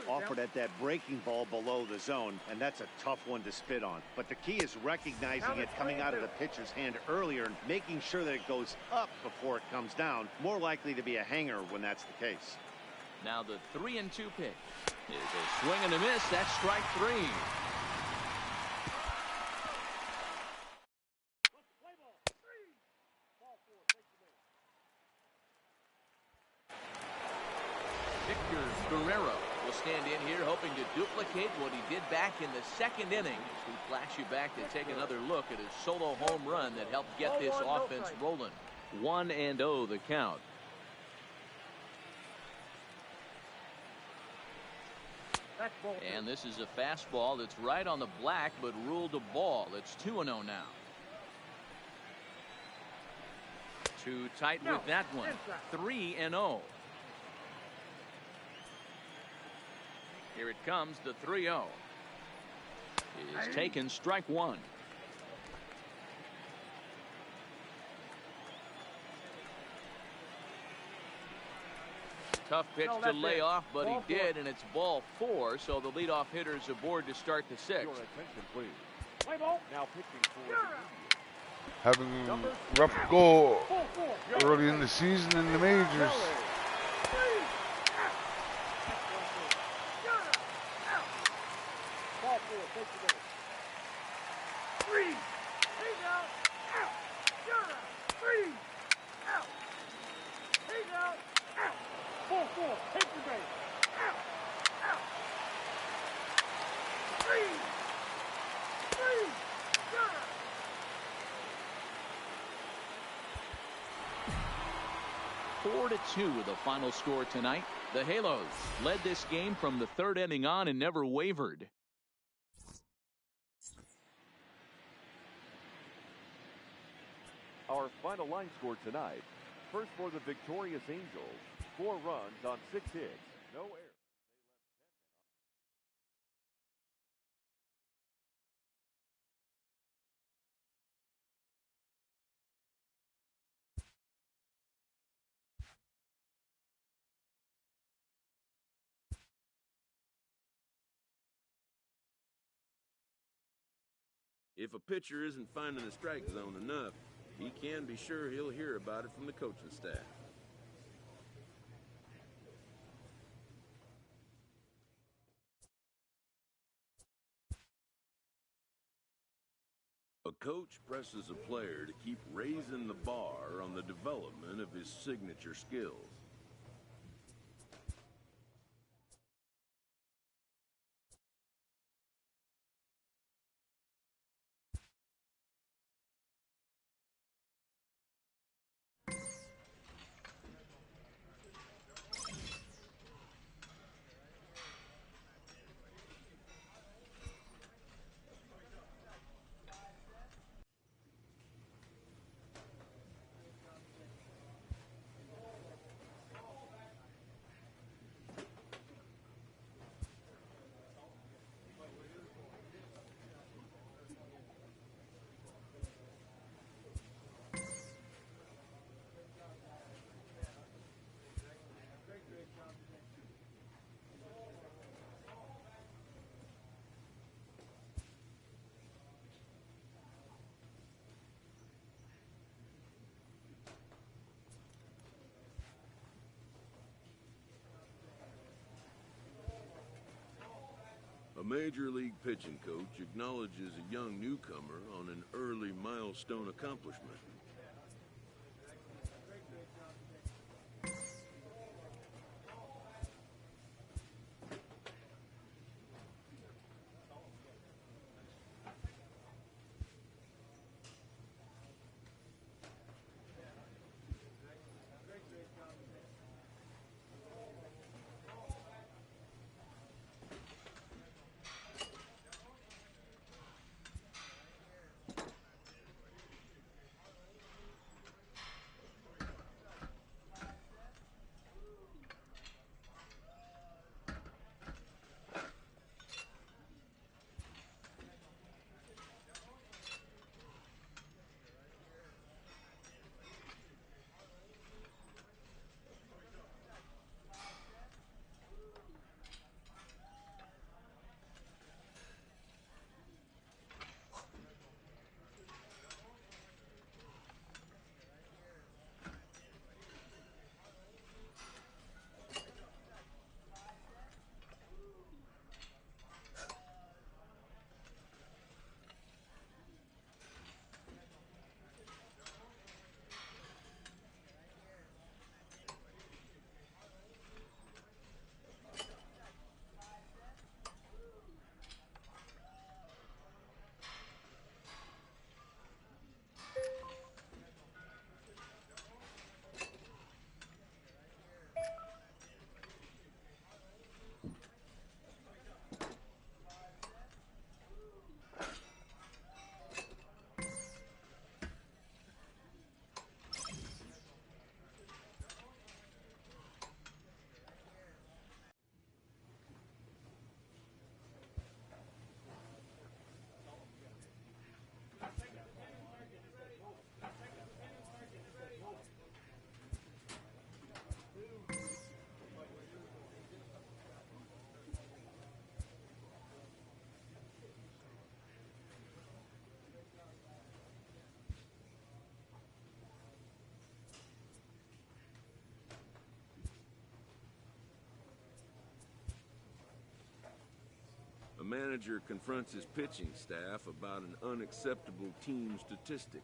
Offered at that breaking ball below the zone, and that's a tough one to spit on. But the key is recognizing it coming out of the pitcher's hand earlier and making sure that it goes up before it comes down. More likely to be a hanger when that's the case. Now the 3-2 pitch is a swing and a miss. That's strike 3. Will stand in here hoping to duplicate what he did back in the second inning. As we flash you back to take another look at his solo home run that helped get this offense rolling. 1-0 the count. And this is a fastball that's right on the black but ruled a ball. It's 2-0 now. Too tight with that one. 3-0. Here it comes, the 3-0. Is taken, strike 1. Tough pitch to lay off, but he did, and it's ball 4, so the leadoff hitter is aboard to start the 6th. Your attention, please. Now pitching for Having rough go early in the season in the majors. The final score tonight. The Halos led this game from the 3rd inning on and never wavered. our final line score tonight. First for the victorious Angels, 4 runs on 6 hits, no errors. If a pitcher isn't finding the strike zone enough, he can be sure he'll hear about it from the coaching staff. coach presses a player to keep raising the bar on the development of his signature skills. A Major League pitching coach acknowledges a young newcomer on an early milestone accomplishment. A manager confronts his pitching staff about an unacceptable team statistic.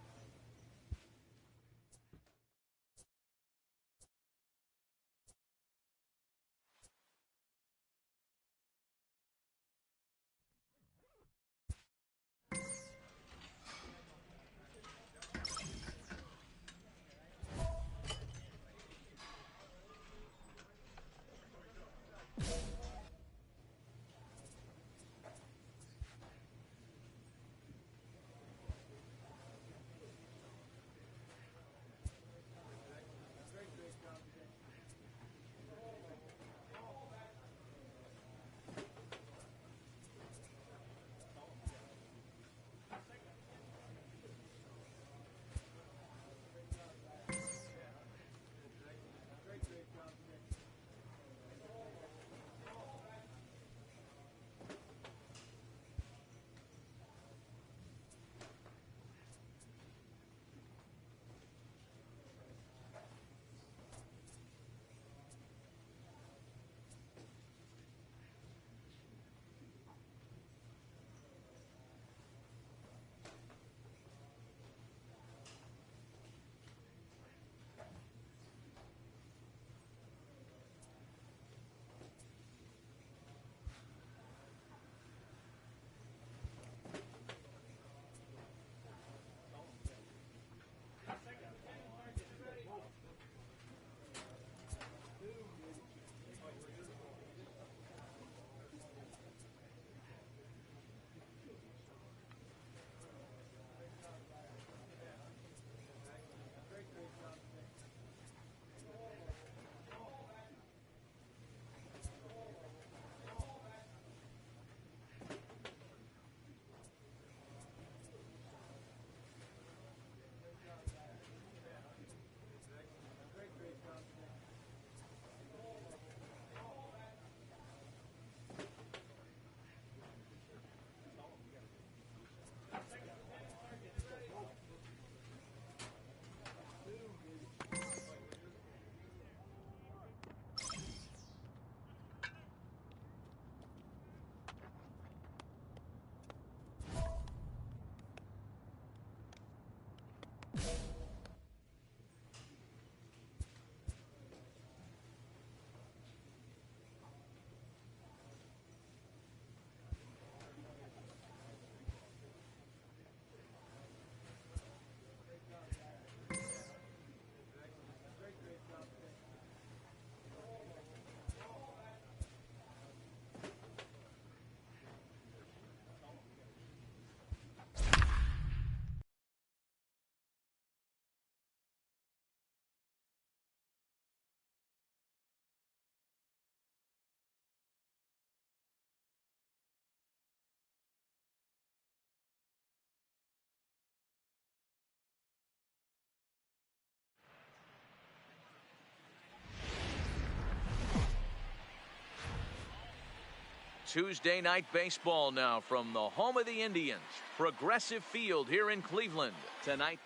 Tuesday night baseball now from the home of the Indians, Progressive Field here in Cleveland. Tonight,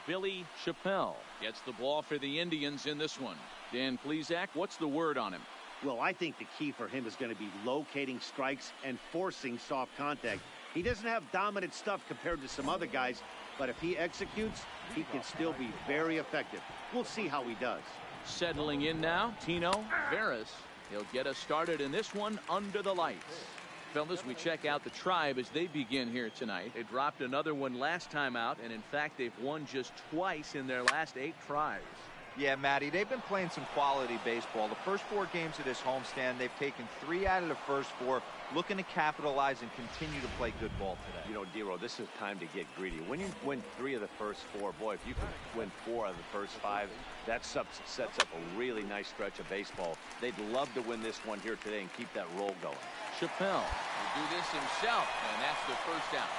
Billy Chappelle gets the ball for the Indians in this one. Dan Plesac, what's the word on him? Well, I think the key for him is going to be locating strikes and forcing soft contact. He doesn't have dominant stuff compared to some other guys, but if he executes, he can still be very effective. We'll see how he does. Settling in now, Tino Veras. He'll get us started in this one under the lights. Fellas, we check out the Tribe as they begin here tonight. They dropped another one last time out, and in fact, they've won just twice in their last 8 tries. Yeah, Matty, they've been playing some quality baseball. The first 4 games of this homestand, they've taken 3 out of the first 4, looking to capitalize and continue to play good ball today. You know, Dero, this is time to get greedy. When you win 3 of the first 4, boy, if you can win 4 out of the first 5, that sets up a really nice stretch of baseball. They'd love to win this one here today and keep that roll going. Chappelle will do this himself, and that's the first out.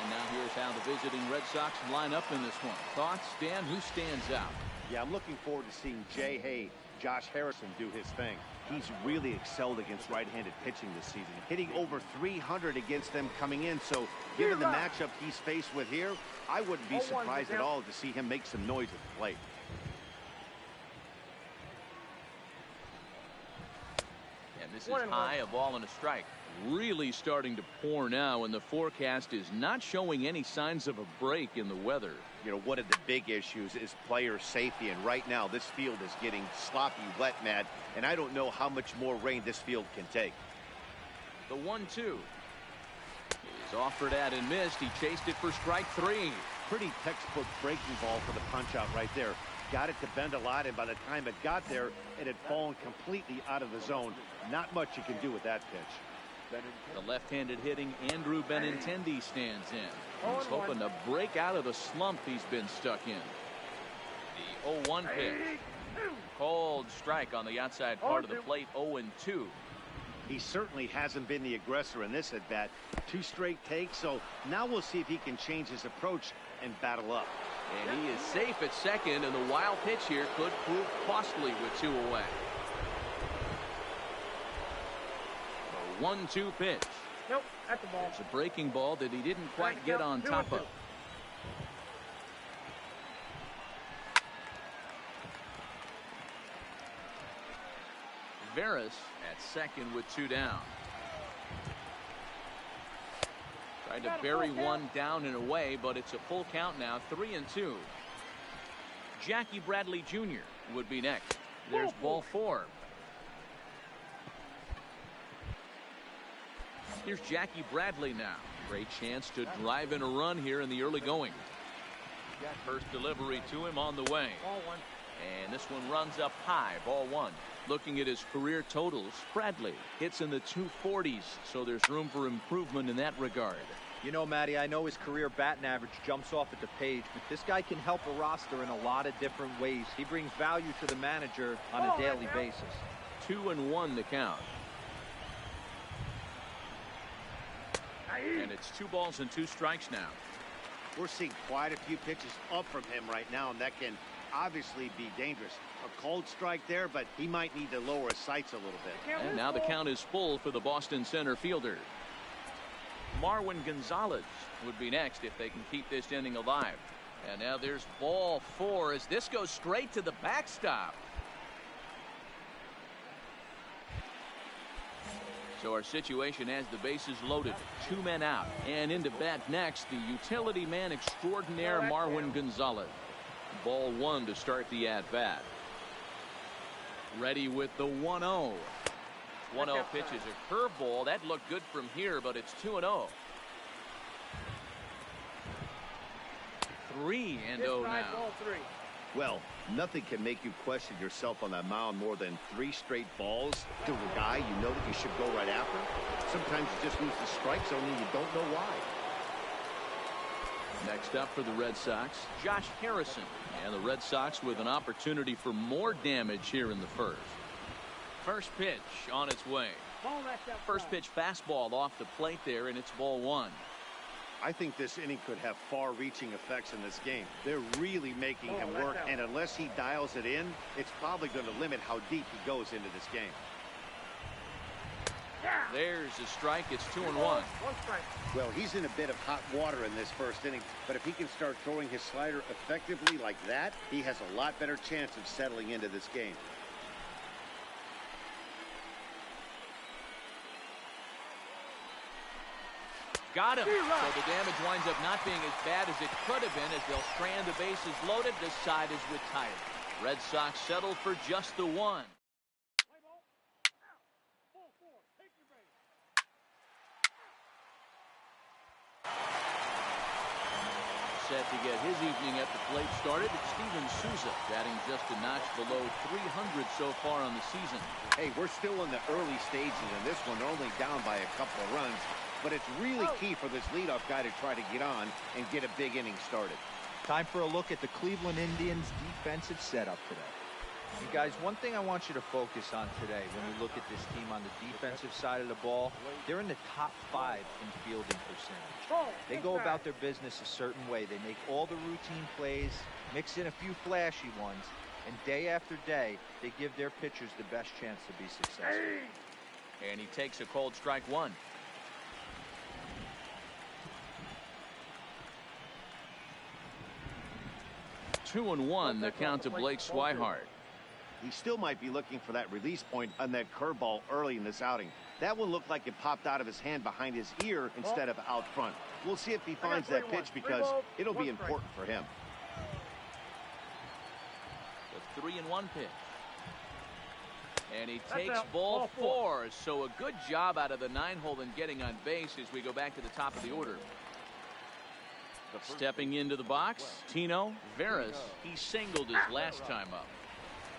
And now here's how the visiting Red Sox line up in this one. Thoughts, Dan? Who stands out? Yeah, I'm looking forward to seeing Jay Hay, Josh Harrison do his thing. He's really excelled against right-handed pitching this season, hitting over 300 against them coming in. So given the matchup he's faced with here, I wouldn't be surprised at all to see him make some noise at the plate. And this is high, a ball and a strike. Really starting to pour now, and the forecast is not showing any signs of a break in the weather. You know, one of the big issues is player safety, and right now this field is getting sloppy wet, Matt, and I don't know how much more rain this field can take. The 1-2 is offered at and missed. He chased it for strike 3. Pretty textbook breaking ball for the punch out right there. Got it to bend a lot, and by the time it got there, it had fallen completely out of the zone. Not much you can do with that pitch. The left-handed hitting Andrew Benintendi stands in. He's hoping to break out of the slump he's been stuck in. The 0-1 pitch. Cold strike on the outside part of the plate. 0-2. He certainly hasn't been the aggressor in this at-bat. 2 straight takes, so now we'll see if he can change his approach and battle up. And he is safe at second, and the wild pitch here could prove costly with 2 away. 1-2 pitch. Nope, that's the ball. It's a breaking ball that he didn't quite get on top of. Veras at second with 2 down. Tried to bury one down and away, but it's a full count now. 3-2. Jackie Bradley Jr. would be next. There's ball 4. Here's Jackie Bradley now. Great chance to drive in a run here in the early going. First delivery to him on the way. And this one runs up high. Ball 1. Looking at his career totals, Bradley hits in the 240s, so there's room for improvement in that regard. You know, Matty, I know his career batting average jumps off at the page, but this guy can help a roster in a lot of different ways. He brings value to the manager on a daily basis. 2-1 the count. And it's 2 balls and 2 strikes now. We're seeing quite a few pitches up from him right now, and that can obviously be dangerous. A cold strike there, but he might need to lower his sights a little bit. And now the count is full for the Boston center fielder. Marwin Gonzalez would be next if they can keep this inning alive. And now there's ball 4 as this goes straight to the backstop. So our situation has the bases loaded. 2 men out. And into bat next, the utility man extraordinaire Marwin Gonzalez. Ball 1 to start the at-bat. Ready with the 1-0. 1-0 pitch is a curveball. That looked good from here, but it's 2-0. 3-0 now. Well, nothing can make you question yourself on that mound more than 3 straight balls to a guy you know that you should go right after. Sometimes you just lose the strike zone and you don't know why. Next up for the Red Sox, Josh Harrison. And the Red Sox with an opportunity for more damage here in the first. First pitch on its way. First pitch fastball off the plate there, and it's ball 1. I think this inning could have far-reaching effects in this game. They're really making him work, and unless he dials it in, it's probably going to limit how deep he goes into this game. There's a strike. It's 2-1. Well, he's in a bit of hot water in this first inning, but if he can start throwing his slider effectively like that, he has a lot better chance of settling into this game. Got him. So the damage winds up not being as bad as it could have been as they'll strand the bases loaded. This side is retired. Red Sox settle for just the one. Set to get his evening at the plate started. It's Steven Souza batting just a notch below 300 so far on the season. Hey, we're still in the early stages in this one. They're only down by a couple of runs. But it's really key for this leadoff guy to try to get on and get a big inning started. Time for a look at the Cleveland Indians defensive setup today. You guys, one thing I want you to focus on today when we look at this team on the defensive side of the ball, they're in the top 5 in fielding percentage. They go about their business a certain way. They make all the routine plays, mix in a few flashy ones, and day after day, they give their pitchers the best chance to be successful. And he takes a cold strike one. Two and one, the count to Blake Swihart. He still might be looking for that release point on that curveball early in this outing. That one looked like it popped out of his hand behind his ear instead of out front. We'll see if he finds that pitch because it'll be important for him. The 3-1 pitch. And he takes ball 4. So a good job out of the 9-hole in getting on base as we go back to the top of the order. Stepping into the box, Tino Veras. He singled his last time up.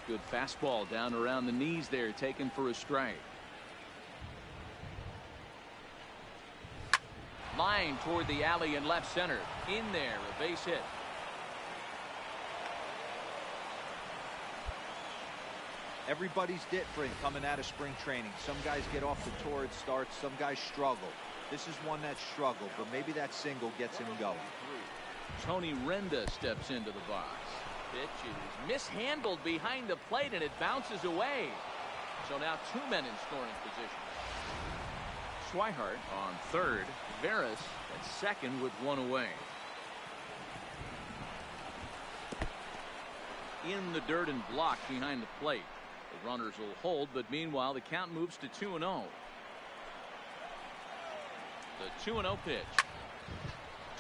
Good fastball down around the knees there, taken for a strike. Line toward the alley in left center. In there, a base hit. Everybody's different coming out of spring training. Some guys get off to torrid starts, some guys struggle. This is one that struggled, but maybe that single gets him going. Tony Renda steps into the box. Pitch is mishandled behind the plate, and it bounces away. So now 2 men in scoring position. Swihart on third. Veras at second with 1 away. In the dirt and blocked behind the plate. The runners will hold, but meanwhile the count moves to 2-0. The 2-0 pitch.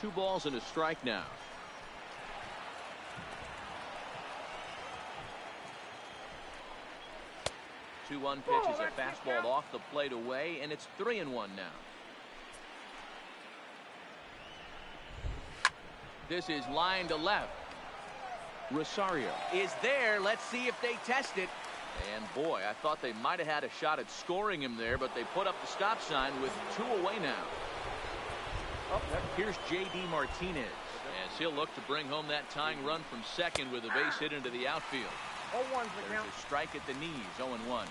2 balls and a strike now. The 2-1 pitch is a fastball off the plate away, and it's 3-1 now. This is line to left. Rosario is there. Let's see if they test it. And boy, I thought they might have had a shot at scoring him there, but they put up the stop sign with 2 away now. Here's J.D. Martinez as he'll look to bring home that tying run from second with a base hit into the outfield. There's a strike at the knees, 0-1.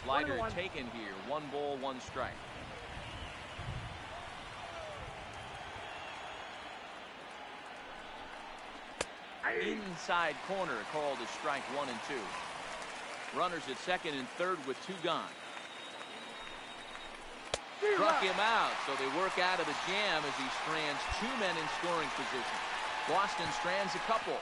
Slider taken here, 1 ball, 1 strike. Inside corner called a strike 1 and 2. Runners at second and third with 2 gone. Struck him out, so they work out of the jam as he strands 2 men in scoring position. Boston strands a couple.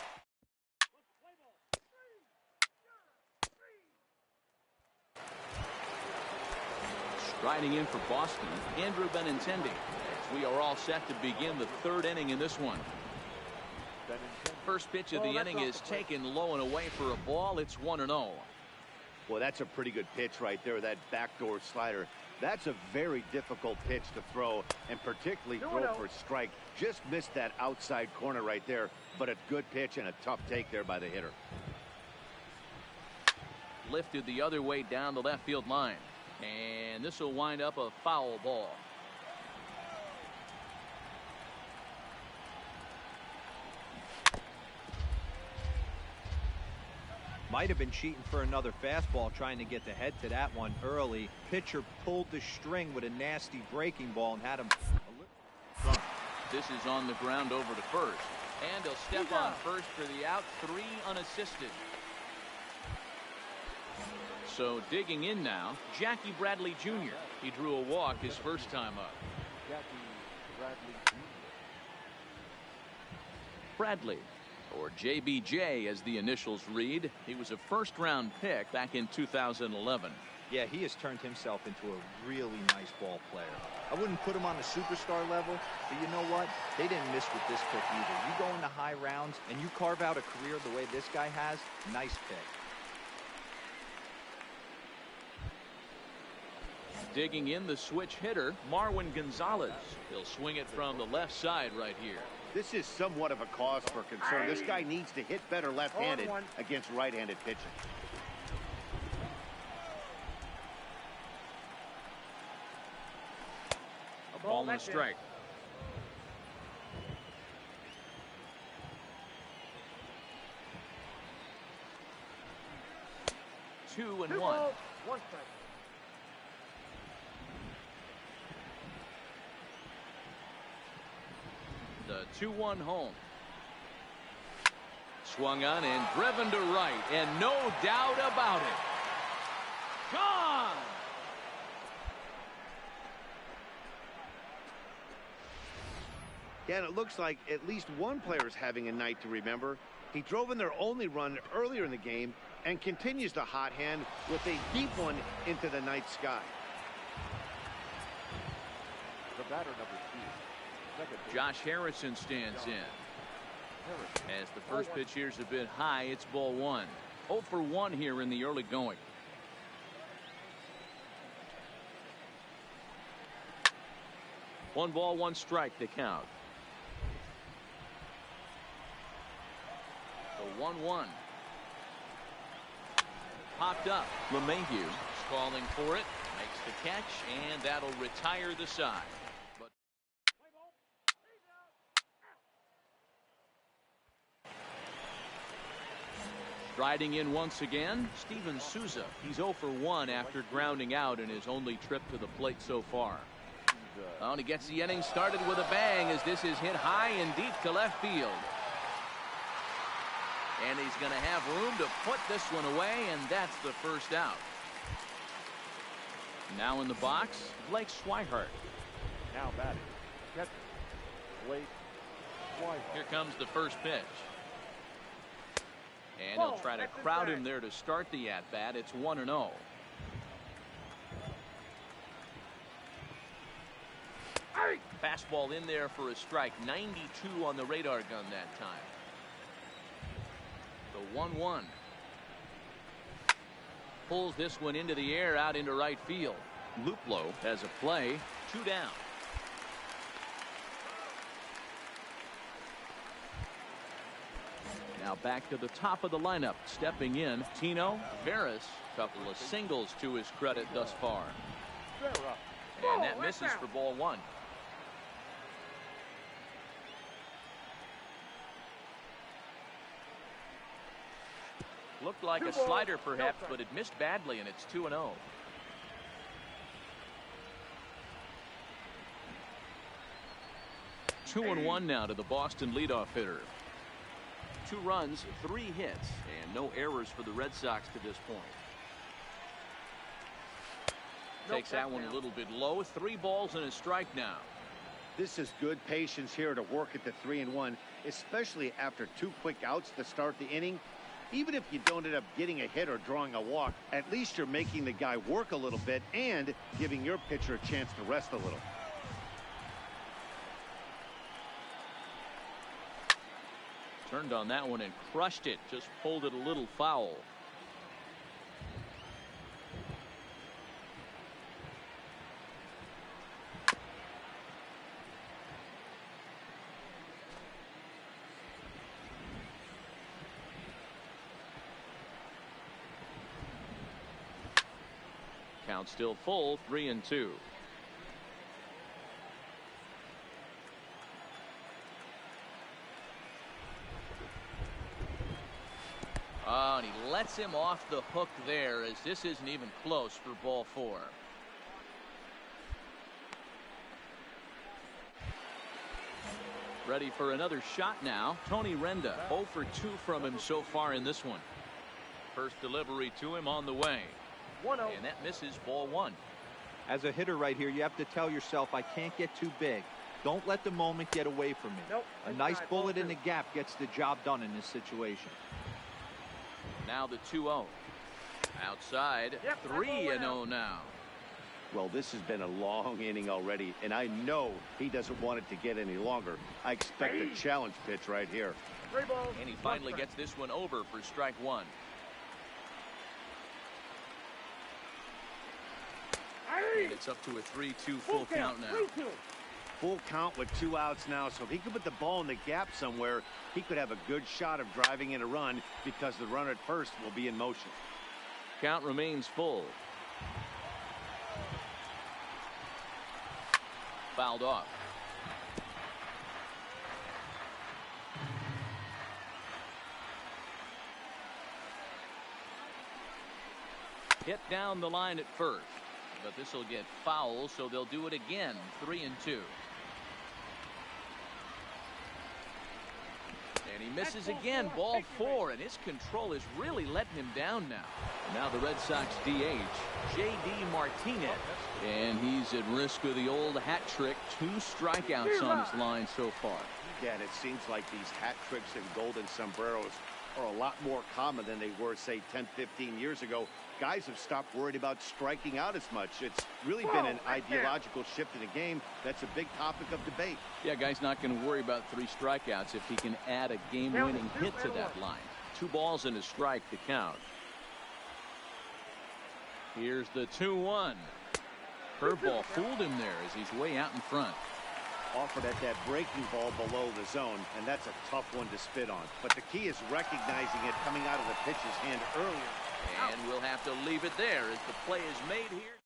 Striding in for Boston, Andrew Benintendi. As we are all set to begin the 3rd inning in this one. First pitch of the inning is taken low and away for a ball. It's 1-0. Well, that's a pretty good pitch right there, that backdoor slider. That's a very difficult pitch to throw, and particularly throw for a strike. Just missed that outside corner right there, but a good pitch and a tough take there by the hitter. Lifted the other way down the left field line, and this will wind up a foul ball. Might have been cheating for another fastball, trying to get the head to that one early. Pitcher pulled the string with a nasty breaking ball and had him front. This is on the ground over to first. And he'll step on first for the out. 3 unassisted. So digging in now, Jackie Bradley Jr. He drew a walk his first time up. Jackie Bradley Jr. Bradley, or JBJ as the initials read. He was a first-round pick back in 2011. Yeah, he has turned himself into a really nice ball player. I wouldn't put him on the superstar level, but you know what? They didn't miss with this pick either. You go into high rounds and you carve out a career the way this guy has, nice pick. Digging in the switch hitter, Marwin Gonzalez. He'll swing it from the left side right here. This is somewhat of a cause for concern. This guy needs to hit better left-handed against right-handed pitching. A ball and a strike. Two and one. One strike. The 2-1 home. Swung on and driven to right, and no doubt about it. Gone! Yeah, and it looks like at least one player is having a night to remember. He drove in their only run earlier in the game and continues to hot hand with a deep one into the night sky. The batter, number 2. Second base. Josh Harrison stands in. Harrison. As the first pitch here's a bit high, it's ball 1. 0 for 1 here in the early going. One ball, one strike to count. The 1-1. Popped up. LeMahieu calling for it. Makes the catch, and that'll retire the side. But striding in once again, Steven Souza. He's 0 for 1 after grounding out in his only trip to the plate so far. Oh, and he gets the inning started with a bang as this is hit high and deep to left field. And he's going to have room to put this one away, and that's the first out. Now in the box, Blake Swihart. Now batting. Catcher. Blake Swihart. Here comes the first pitch. And he'll try to crowd him there to start the at-bat. It's 1-0. Fastball in there for a strike. 92 on the radar gun that time. The 1-1. Pulls this one into the air out into right field. Luplow has a play. 2 down. Now back to the top of the lineup. Stepping in, Tino Veras. Couple of singles to his credit thus far. And that misses for ball 1. Looked like a slider perhaps, but it missed badly, and it's 2-0. Two and 1 now to the Boston leadoff hitter. 2 runs, 3 hits, and no errors for the Red Sox to this point. Takes that one a little bit low. 3 balls and a strike now. This is good patience here to work at the 3-1, especially after 2 quick outs to start the inning. Even if you don't end up getting a hit or drawing a walk, at least you're making the guy work a little bit and giving your pitcher a chance to rest a little. Turned on that one and crushed it. Just pulled it a little foul. Count still full, 3-2. And he lets him off the hook there, as this isn't even close for ball 4. Ready for another shot now. Tony Renda, 0 for 2 from him so far in this one. First delivery to him on the way. And that misses, ball 1. As a hitter right here, you have to tell yourself, I can't get too big. Don't let the moment get away from me. A nice bullet in the gap gets the job done in this situation. Now the 2-0. Outside, 3-0 now. Well, this has been a long inning already, and I know he doesn't want it to get any longer. I expect a challenge pitch right here. And he finally gets this one over for strike 1. And it's up to a 3-2 full count now. Full count with 2 outs now, so if he could put the ball in the gap somewhere, he could have a good shot of driving in a run because the runner at first will be in motion. Count remains full. Fouled off. Hit down the line at first, but this will get foul, so they'll do it again. 3-2. And he misses again, ball 4, and his control is really letting him down now. Now the Red Sox DH, J.D. Martinez. And he's at risk of the old hat trick. 2 strikeouts on his line so far. Yeah, and it seems like these hat tricks and golden sombreros are a lot more common than they were, say, 10, 15 years ago. Guys have stopped worried about striking out as much. It's really been an ideological shift in the game. That's a big topic of debate. Yeah, guy's not going to worry about 3 strikeouts if he can add a game-winning hit to that line. 2 balls and a strike to count. Here's the 2-1. Curveball fooled him there as he's way out in front. Offered at that breaking ball below the zone, and that's a tough one to spit on. But the key is recognizing it coming out of the pitcher's hand earlier. And we'll have to leave it there as the play is made here.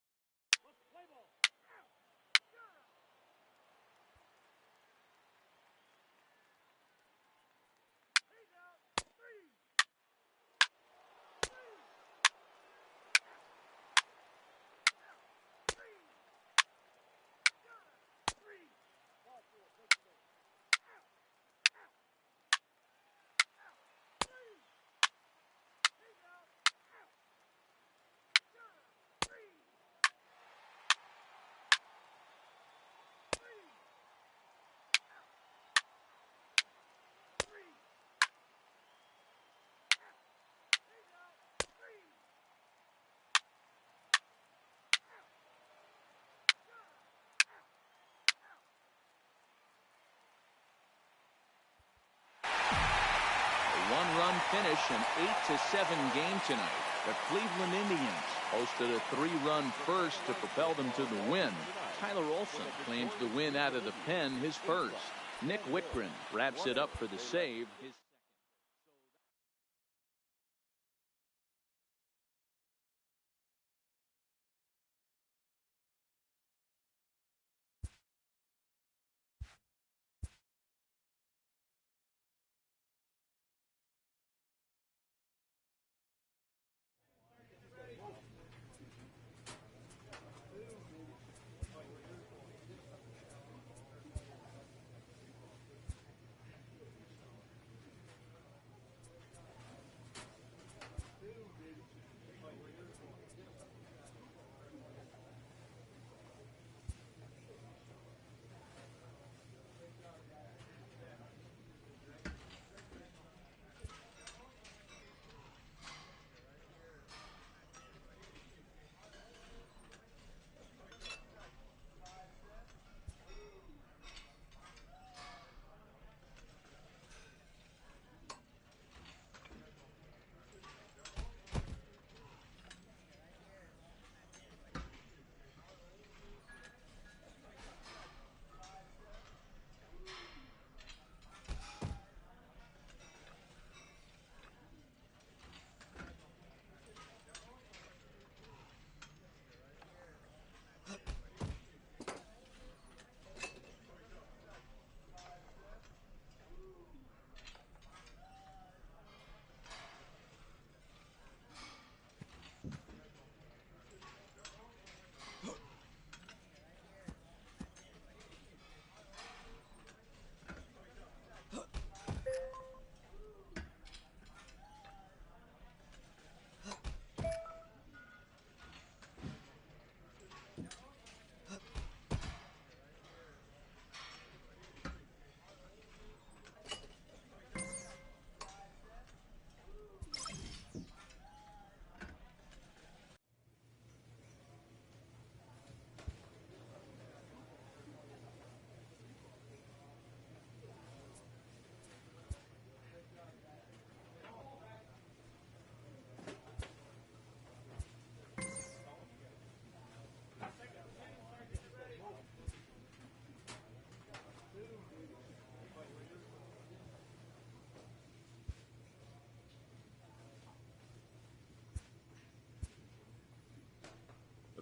One-run finish, an 8-7 game tonight. The Cleveland Indians hosted a 3-run first to propel them to the win. Tyler Olson claims the win out of the pen, his first. Nick Wickren wraps it up for the save.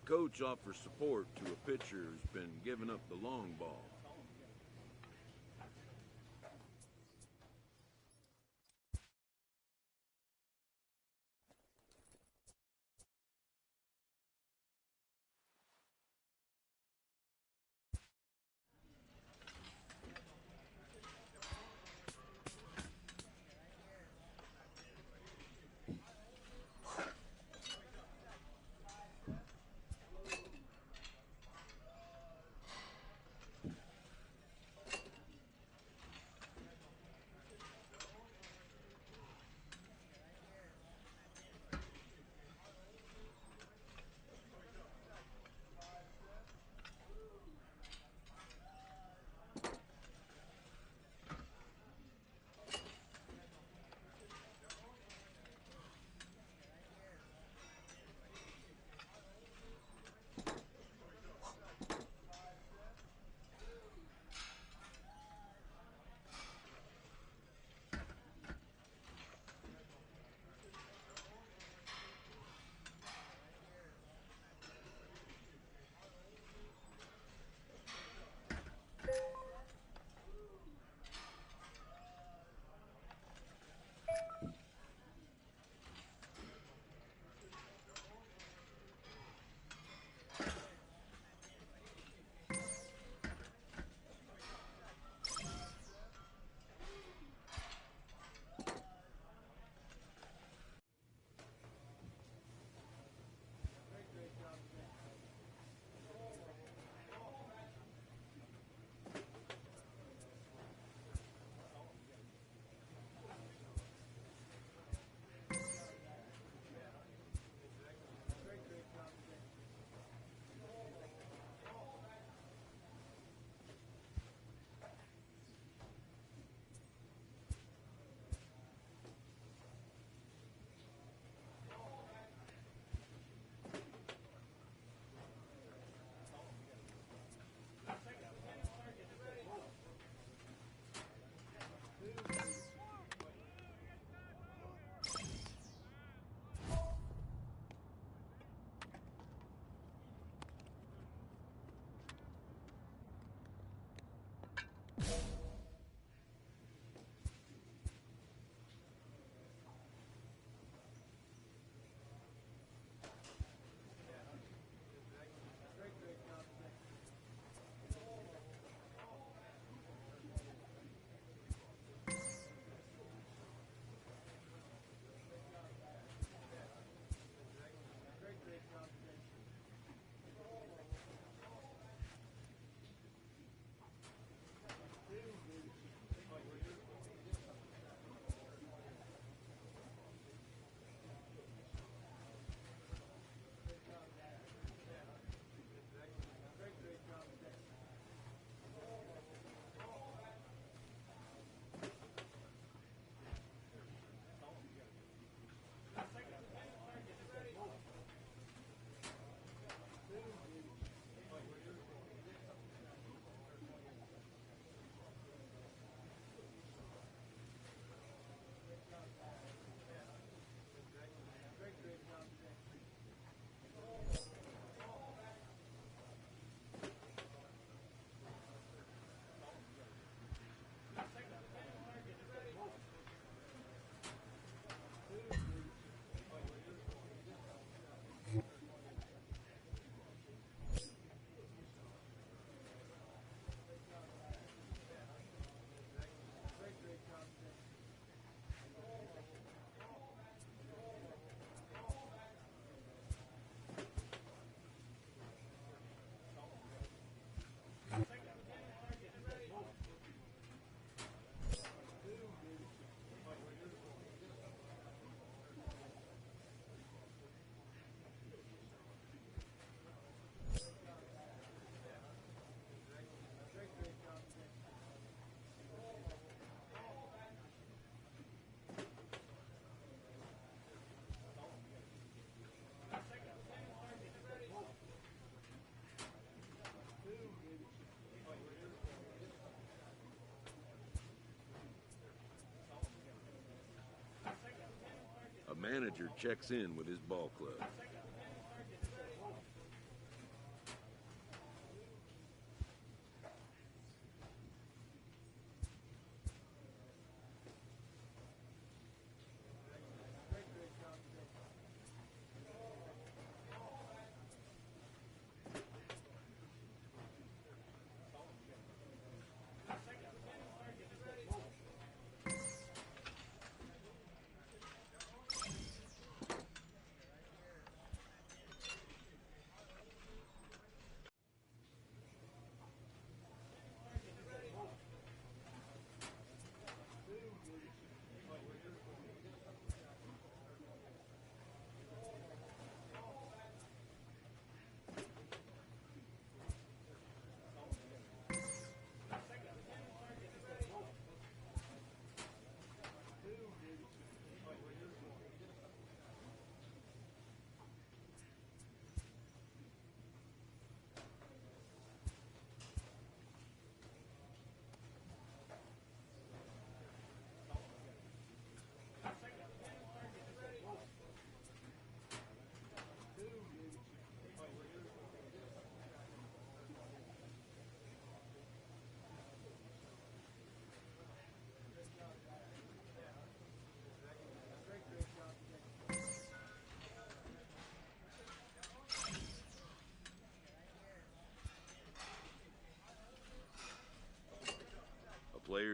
coach offers support to a pitcher who's been giving up the long ball. A manager checks in with his ball club.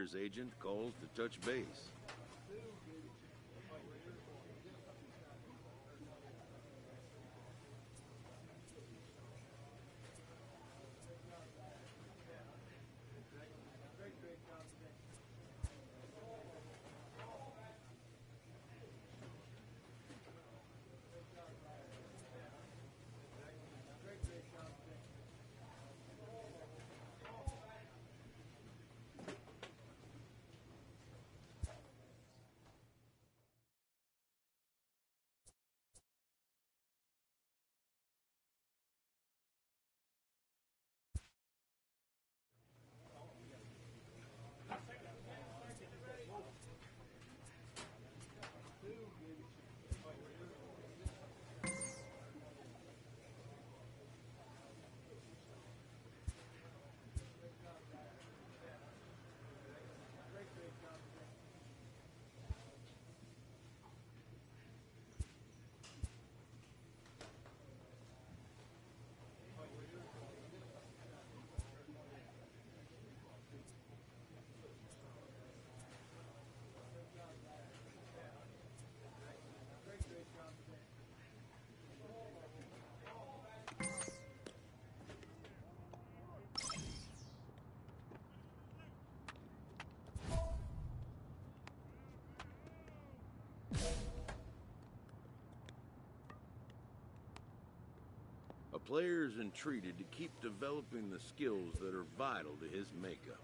player's agent calls to touch base. A player is entreated to keep developing the skills that are vital to his makeup.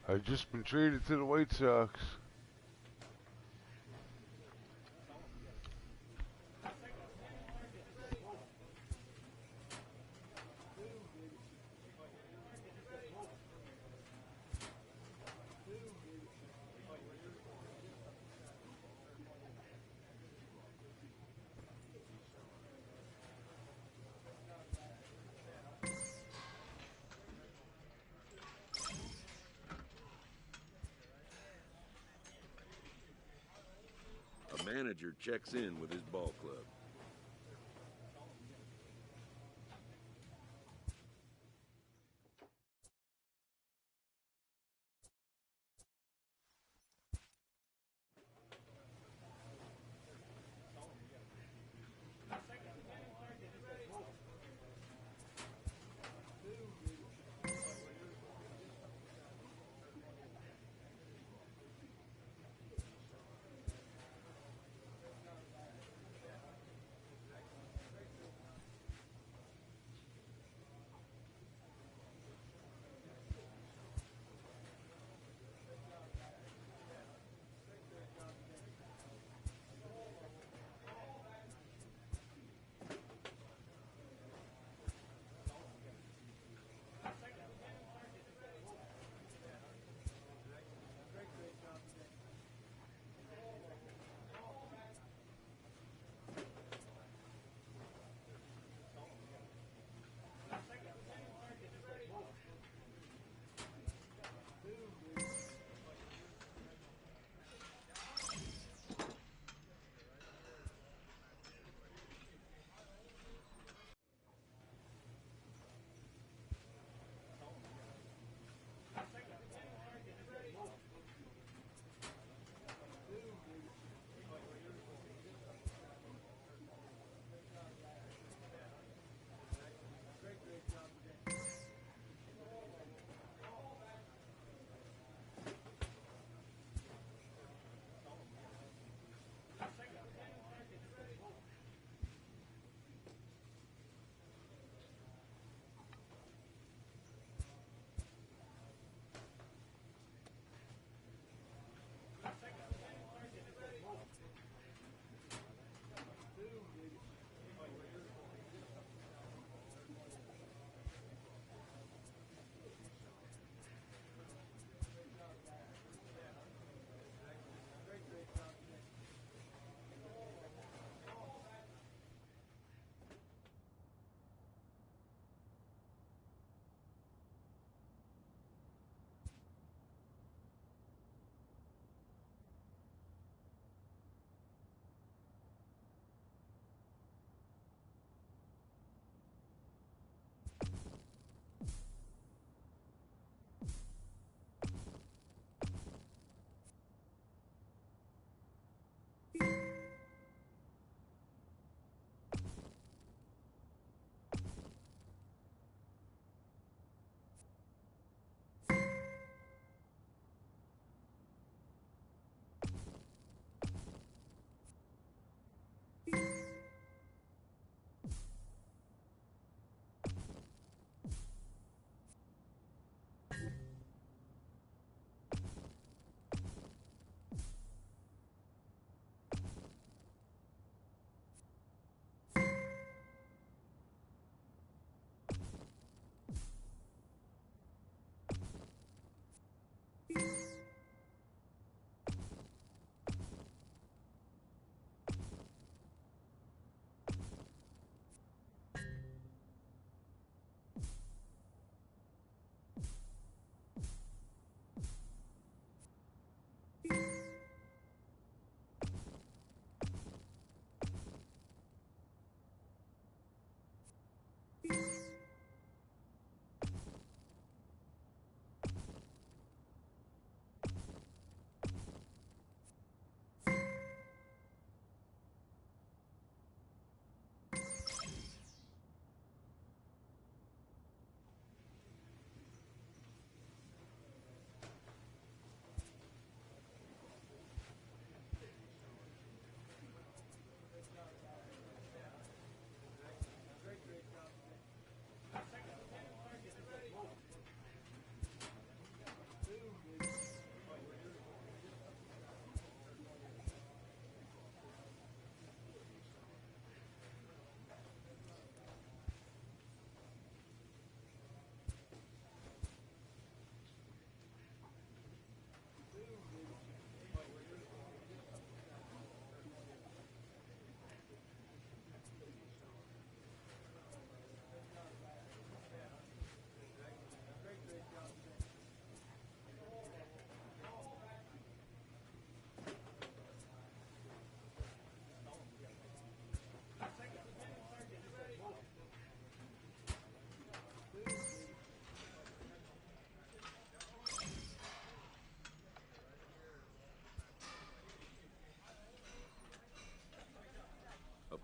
I've just been traded to the White Sox. A manager checks in with his ball club.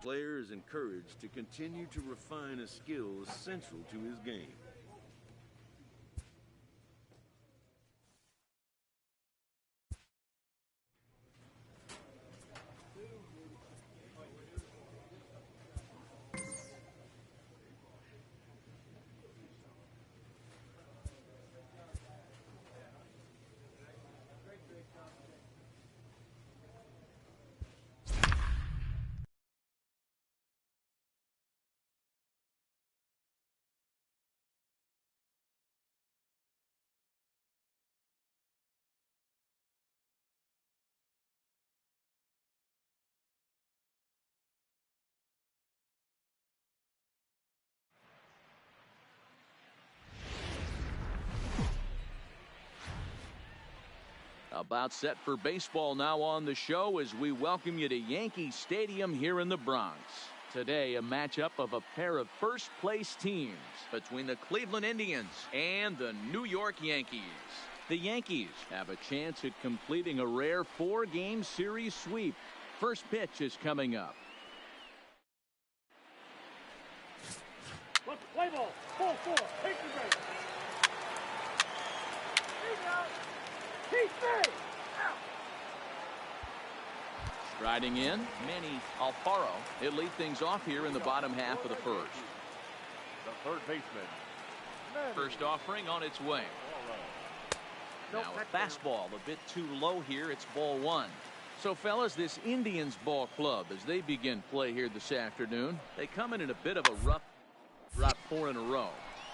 player is encouraged to continue to refine a skill essential to his game. About set for baseball now on the show as we welcome you to Yankee Stadium here in the Bronx. Today, a matchup of a pair of first-place teams between the Cleveland Indians and the New York Yankees. The Yankees have a chance at completing a rare 4-game series sweep. First pitch is coming up. Let's play ball. Ball 4. Take the break. Striding in, Manny Alfaro. He'll lead things off here in the bottom half of the first. The third baseman. First offering on its way. Now a fastball a bit too low here. It's ball 1. So, fellas, this Indians ball club, as they begin play here this afternoon, they come in a bit of a rough drop 4 in a row.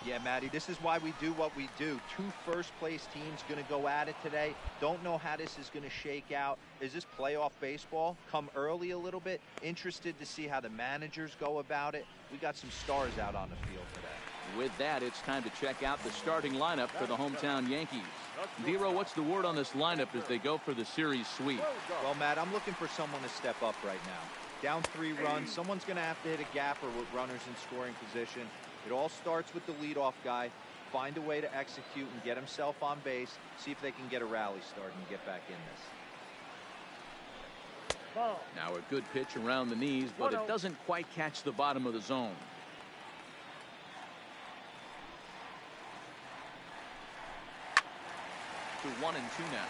Yeah, Matty, this is why we do what we do. 2 first-place teams going to go at it today. Don't know how this is going to shake out. Is this playoff baseball? Come early a little bit. Interested to see how the managers go about it. We got some stars out on the field today. With that, it's time to check out the starting lineup for the hometown Yankees. Dero, what's the word on this lineup as they go for the series sweep? Well, Matt, I'm looking for someone to step up right now. Down 3 runs, someone's going to have to hit a gapper with runners in scoring position. It all starts with the leadoff guy. Find a way to execute and get himself on base. See if they can get a rally started and get back in this. Now a good pitch around the knees, but it doesn't quite catch the bottom of the zone. To 1-2 now.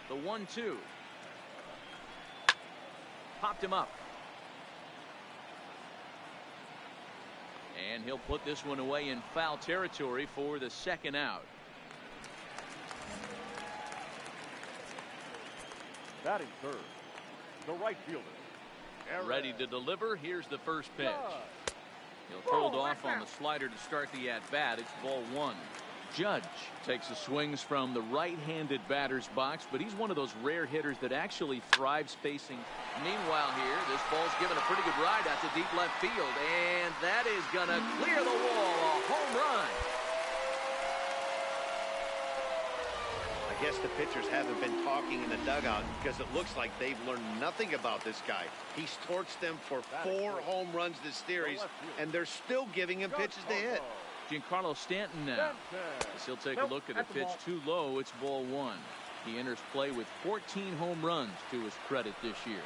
The 1-2. Popped him up. And he'll put this one away in foul territory for the second out. Batting third, the right fielder. Ready to deliver. Here's the first pitch. He'll hold off on the slider to start the at-bat. It's ball 1. Judge takes the swings from the right-handed batter's box, but he's one of those rare hitters that actually thrives facing. Meanwhile here, this ball's given a pretty good ride out to deep left field, and that is going to clear the wall. A home run. I guess the pitchers haven't been talking in the dugout because it looks like they've learned nothing about this guy. He's torched them for 4 home runs this series, and they're still giving him pitches to hit. Giancarlo Stanton now. As he'll take a look at the pitch too low. It's ball 1. He enters play with 14 home runs to his credit this year.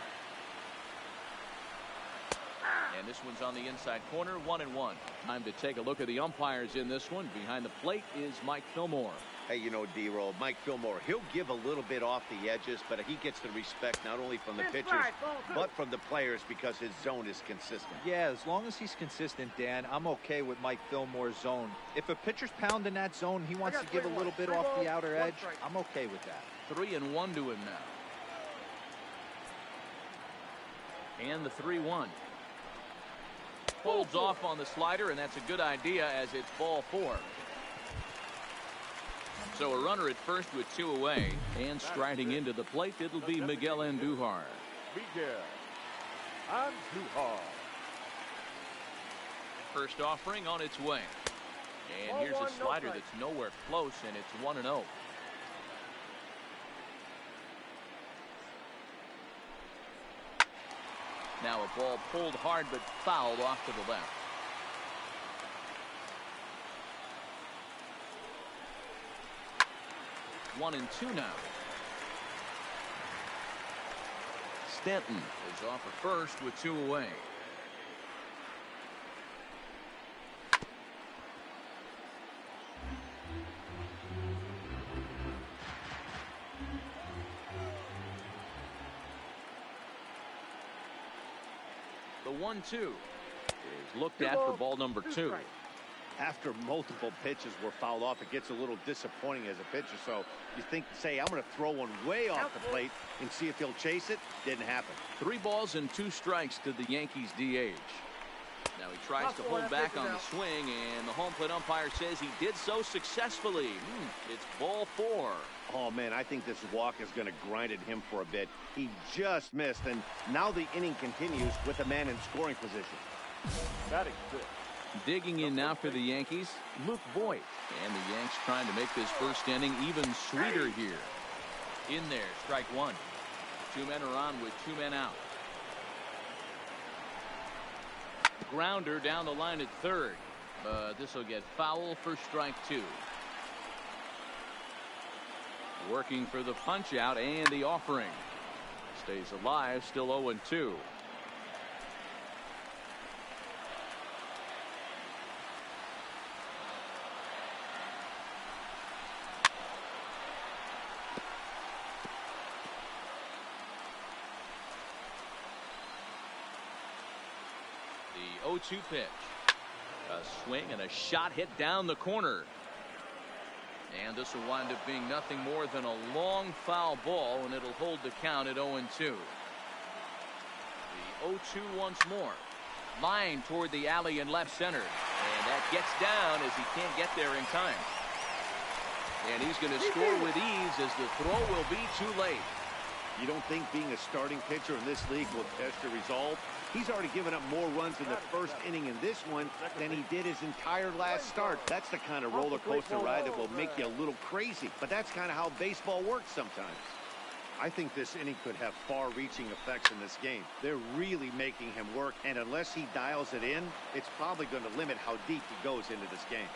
And this one's on the inside corner, 1-1. Time to take a look at the umpires in this one. Behind the plate is Mike Fillmore. Hey, you know, D-Roll, Mike Fillmore, he'll give a little bit off the edges, but he gets the respect not only from the pitchers, but from the players because his zone is consistent. Yeah, as long as he's consistent, Dan, I'm okay with Mike Fillmore's zone. If a pitcher's pounding that zone, he wants to give a little bit off the outer edge, I'm okay with that. 3-1 to him now. And the 3-1. Holds off on the slider, and that's a good idea as it's ball 4. So a runner at first with 2 away, and striding into the plate, it'll be Miguel Andujar. Miguel Andujar. First offering on its way. And here's a slider that's nowhere close, and it's 1-0. Now a ball pulled hard but fouled off to the left. 1-2 now. Stanton is off at first with 2 away. The 1-2 is looked at for ball number 2. After multiple pitches were fouled off, it gets a little disappointing as a pitcher. So you think, say, I'm going to throw one way off the plate and see if he'll chase it. Didn't happen. 3 balls and 2 strikes to the Yankees DH. Now he tries to hold back on the swing, and the home plate umpire says he did so successfully. It's ball 4. Oh, man, I think this walk is going to grind at him for a bit. He just missed, and now the inning continues with a man in scoring position. Batting 6. Digging in now for the Yankees, Luke Voigt. And the Yanks trying to make this first inning even sweeter here. In there, strike 1. 2 men are on with 2 men out. Grounder down the line at third. This will get foul for strike 2. Working for the punch out and the offering. Stays alive, still 0-2. The 0-2 pitch. A swing and a shot hit down the corner. And this will wind up being nothing more than a long foul ball, and it'll hold the count at 0-2. The 0-2 once more. Line toward the alley in left center. And that gets down as he can't get there in time. And he's going to score with ease as the throw will be too late. You don't think being a starting pitcher in this league will test your resolve? He's already given up more runs in the first inning in this one than he did his entire last start. That's the kind of roller coaster ride that will make you a little crazy. But that's kind of how baseball works sometimes. I think this inning could have far-reaching effects in this game. They're really making him work, and unless he dials it in, it's probably going to limit how deep he goes into this game.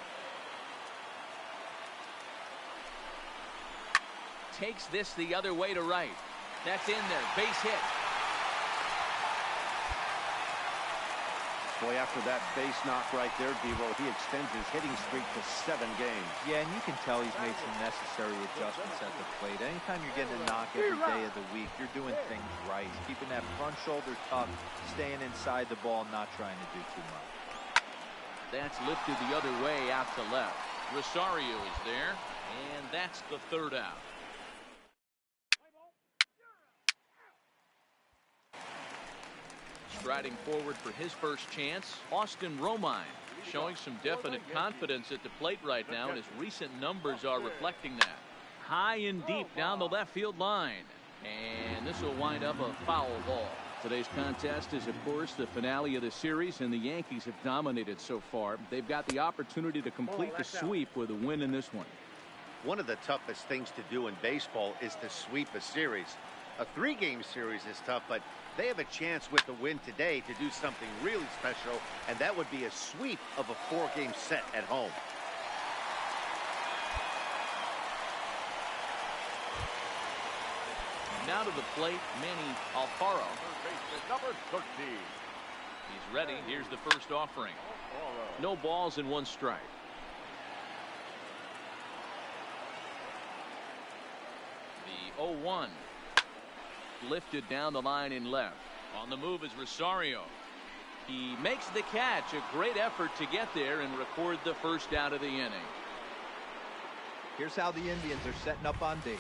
Takes this the other way to right. That's in there. Base hit. Boy, after that base knock right there, Devo, he extends his hitting streak to 7 games. Yeah, and you can tell he's made some necessary adjustments at the plate. Anytime you're getting a knock every day of the week, you're doing things right. Keeping that front shoulder tucked, staying inside the ball, not trying to do too much. That's lifted the other way out to left. Rosario is there, and that's the 3rd out. Striding forward for his first chance, Austin Romine, showing some definite confidence at the plate right now, and his recent numbers are reflecting that. High and deep down the left field line, and this will wind up a foul ball. Today's contest is, of course, the finale of the series, and the Yankees have dominated so far. They've got the opportunity to complete the sweep with a win in this one. One of the toughest things to do in baseball is to sweep a series. A 3-game series is tough, but they have a chance with the win today to do something really special, and that would be a sweep of a 4-game set at home. Now to the plate, Manny Alfaro. Number 13. He's ready. Here's the first offering. No balls and 1 strike. The 0-1. Lifted down the line in left. On the move is Rosario. He makes the catch. A great effort to get there and record the first out of the inning. Here's how the Indians are setting up on D.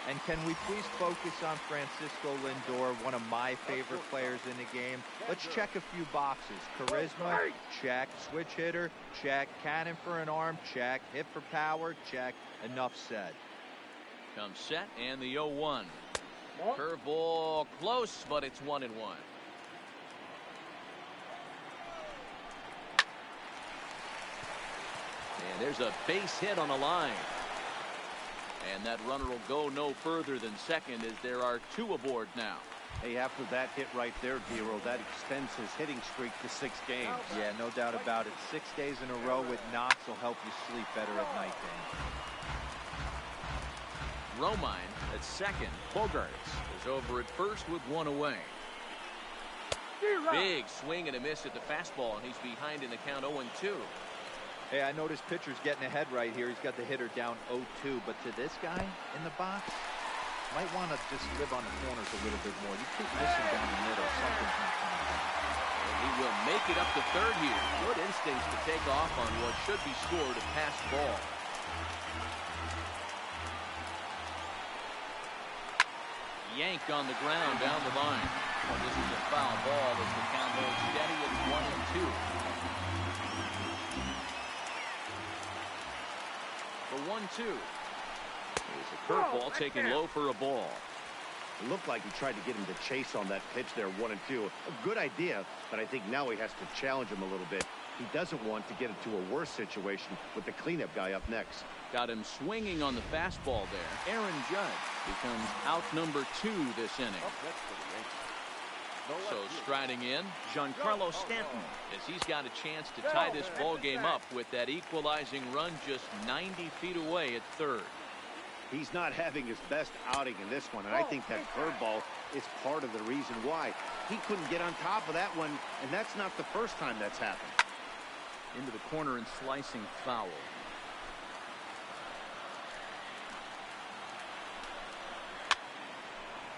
And can we please focus on Francisco Lindor, one of my favorite players in the game? Let's check a few boxes. Charisma, check. Switch hitter, check. Cannon for an arm, check. Hit for power, check. Enough said. Comes set and the 0-1. Curveball close, but it's 1-1. And there's a base hit on the line. And that runner will go no further than second as there are 2 aboard now. Hey, after that hit right there, Dero, that extends his hitting streak to 6 games. Yeah, no doubt about it. 6 days in a row with knocks will help you sleep better at night, Dan. Romine at second. Bogarts is over at first with one away. Big swing and a miss at the fastball, and he's behind in the count 0-2. Hey, I noticed pitcher's getting ahead right here. He's got the hitter down 0-2, but to this guy in the box, might want to just live on the corners a little bit more. You keep missing down the middle, something's not coming back. And he will make it up to third here. Good instincts to take off on what should be scored a passed ball. Yanked on the ground down the line. Well, this is a foul ball as the count holds steady at 1-2. The 1-2. Here's a curveball taken low for a ball. It looked like he tried to get him to chase on that pitch there, 1-2. A good idea, but I think now he has to challenge him a little bit. He doesn't want to get into a worse situation with the cleanup guy up next. Got him swinging on the fastball there. Aaron Judge becomes out number 2 this inning. So striding in, Giancarlo Stanton, as he's got a chance to tie this ball game up with that equalizing run just 90 feet away at third. He's not having his best outing in this one, and I think that curveball is part of the reason why. He couldn't get on top of that one, and that's not the first time that's happened. Into the corner and slicing foul.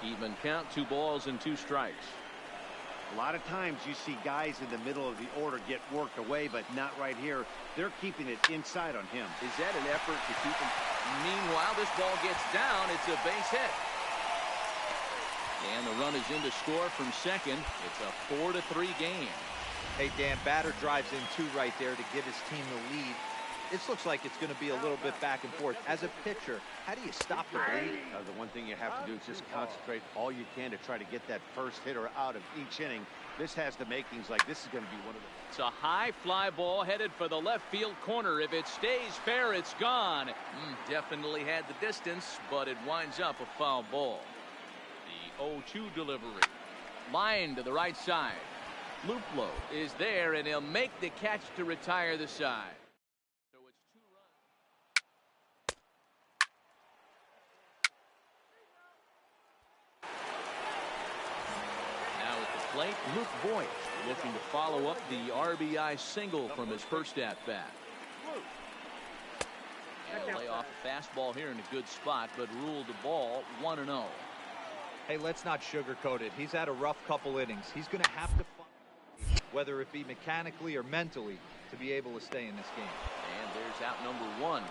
Even count, 2 balls and 2 strikes. A lot of times you see guys in the middle of the order get worked away, but not right here. They're keeping it inside on him. Is that an effort to keep him? Meanwhile, this ball gets down. It's a base hit. And the run is in to score from second. It's a 4-3 game. Hey, Dan, batter drives in 2 right there to give his team the lead. This looks like it's going to be a little bit back and forth. As a pitcher, how do you stop the bleeding? The one thing you have to do is just concentrate all you can to try to get that first hitter out of each inning. This has the makings like this is going to be one of the... It's a high fly ball headed for the left field corner. If it stays fair, it's gone. Definitely had the distance, but it winds up a foul ball. The 0-2 delivery. Line to the right side. Luplo is there, and he'll make the catch to retire the side. So it's 2 runs. Now at the plate, Luke Voigt looking to follow up the RBI single from his first at-bat. He'll lay off the fastball here in a good spot, but ruled the ball 1-0. Hey, let's not sugarcoat it. He's had a rough couple innings. He's going to have to find, whether it be mechanically or mentally, to be able to stay in this game. And there's out number 1.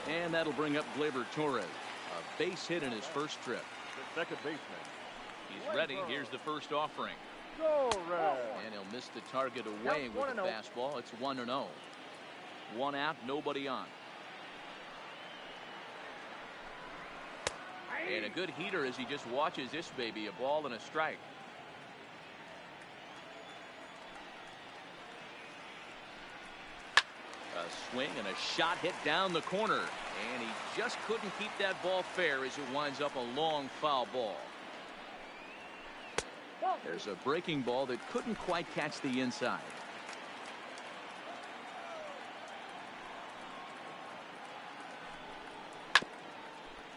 And that'll bring up Gleyber Torres. A base hit in his first trip. The second baseman. He's ready. Here's the first offering. Torres. And he'll miss the target away with the fastball. It's 1-0. 1 out, nobody on. And a good heater as he just watches this baby. A ball and a strike. A swing and a shot hit down the corner. And he just couldn't keep that ball fair as it winds up a long foul ball. There's a breaking ball that couldn't quite catch the inside.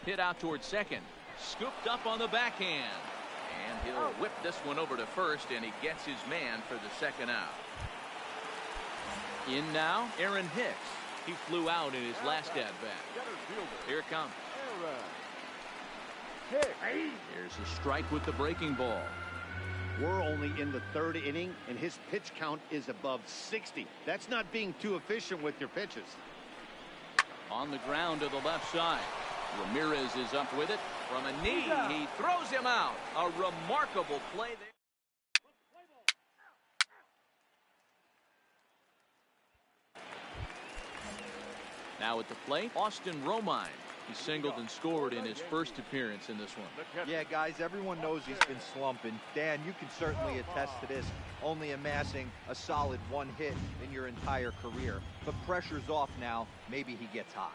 Hit out towards second. Scooped up on the backhand. And he'll whip this one over to first, and he gets his man for the second out. In now, Aaron Hicks. He flew out in his last at-bat. Here it comes. Here's a strike with the breaking ball. We're only in the 3rd inning, and his pitch count is above 60. That's not being too efficient with your pitches. On the ground to the left side. Ramirez is up with it from a knee. He throws him out. A remarkable play there. Now at the plate, Austin Romine. He singled and scored in his first appearance in this one. Yeah, guys, everyone knows he's been slumping. Dan, you can certainly attest to this, only amassing a solid 1 hit in your entire career. But pressure's off now. Maybe he gets hot.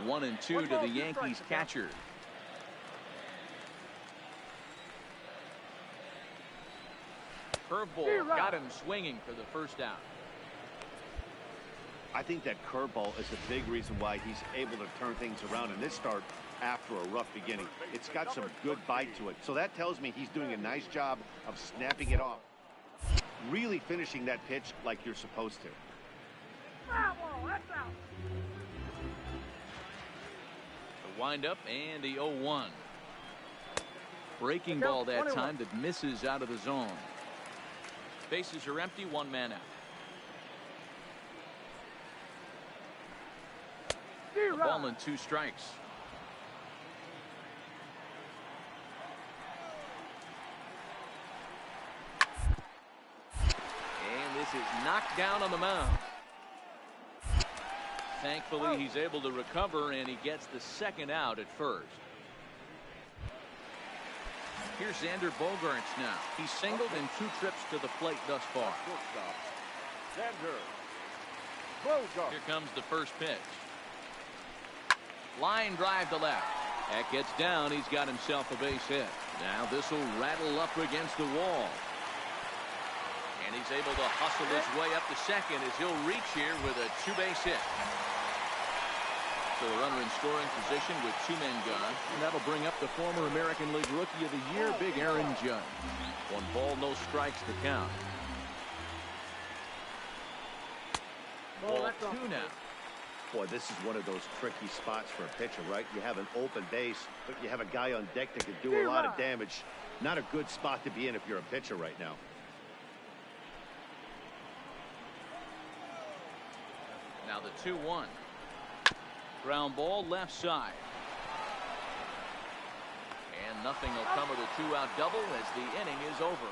One and two to the Yankees catcher. Curveball got him swinging for the first out. I think that curveball is a big reason why he's able to turn things around in this start after a rough beginning. It's got some good bite to it. So that tells me he's doing a nice job of snapping it off. Really finishing that pitch like you're supposed to. The windup and the 0-1. Breaking ball that time that misses out of the zone. Bases are empty, one man out. A ball and 2 strikes. And this is knocked down on the mound. Thankfully, he's able to recover, and he gets the second out at first. Here's Xander Bogaerts now. He's singled in 2 trips to the plate thus far. Xander Bogaerts. Here comes the first pitch. Line drive to left. That gets down. He's got himself a base hit. Now this will rattle up against the wall. And he's able to hustle his way up to second as he'll reach here with a 2-base hit. So a runner in scoring position with 2 men gone. And that'll bring up the former American League Rookie of the Year, Big Aaron Judge. 1 ball, no strikes to count. Ball 2 now. Boy, this is one of those tricky spots for a pitcher, right? You have an open base, but you have a guy on deck that could do a lot of damage. Not a good spot to be in if you're a pitcher right now. Now the 2-1. Ground ball left side. And nothing will come of the 2-out double as the inning is over.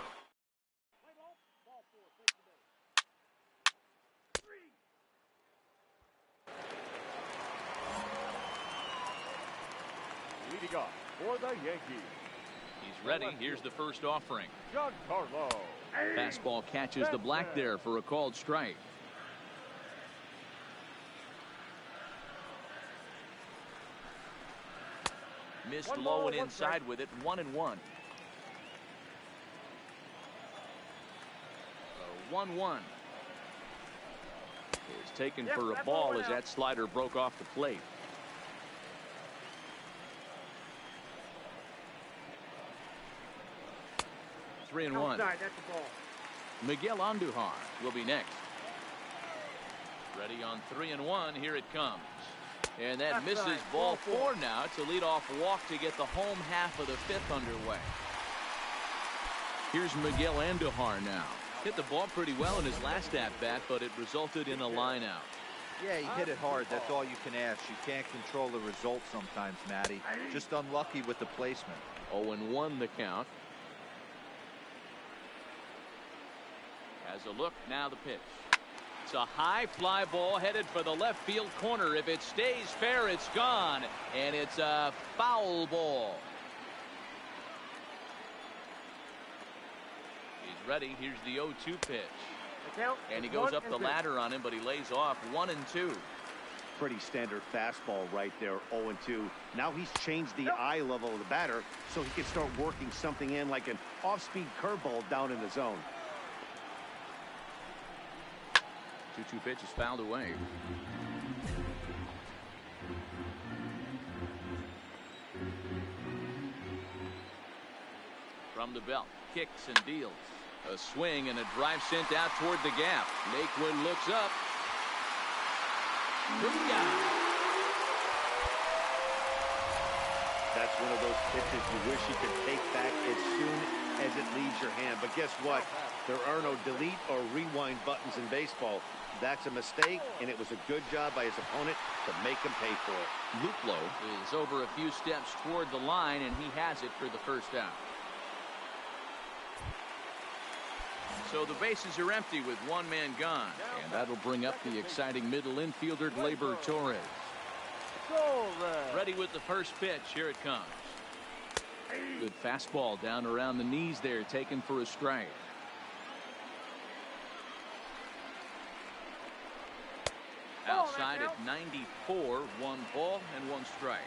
Leading off for the Yankees. He's ready. Here's the first offering. Giancarlo. Fastball catches the black there for a called strike. Missed low and inside with it. 1-1. 1-1. Is taken for a ball as that slider broke off the plate. Three and 1. Miguel Andujar will be next. Ready on 3 and 1. Here it comes. And that misses ball 4 now. It's a leadoff walk to get the home half of the 5th underway. Here's Miguel Andujar now. Hit the ball pretty well in his last at-bat, but it resulted in a line out. Yeah, he hit it hard. That's all you can ask. You can't control the result sometimes, Matty. Just unlucky with the placement. 0-1 the count. As a look, now the pitch. It's a high fly ball headed for the left field corner. If it stays fair, it's gone. And it's a foul ball. He's ready. Here's the 0-2 pitch. And he goes up the ladder on him, but he lays off 1-2. Pretty standard fastball right there, 0-2. Now he's changed the eye level of the batter so he can start working something in like an off-speed curveball down in the zone. 2-2 pitch is fouled away. From the belt, kicks and deals. A swing and a drive sent out toward the gap. Naquin looks up. That's one of those pitches you wish you could take back as soon as it leaves your hand. But guess what? There are no delete or rewind buttons in baseball. That's a mistake, and it was a good job by his opponent to make him pay for it. Luplow is over a few steps toward the line, and he has it for the first out. So the bases are empty with 1 man gone, and that'll bring up the exciting middle infielder Gleyber Torres. Ready with the first pitch. Here it comes. Good fastball down around the knees there, taken for a strike. Outside at 94, 1 ball and 1 strike.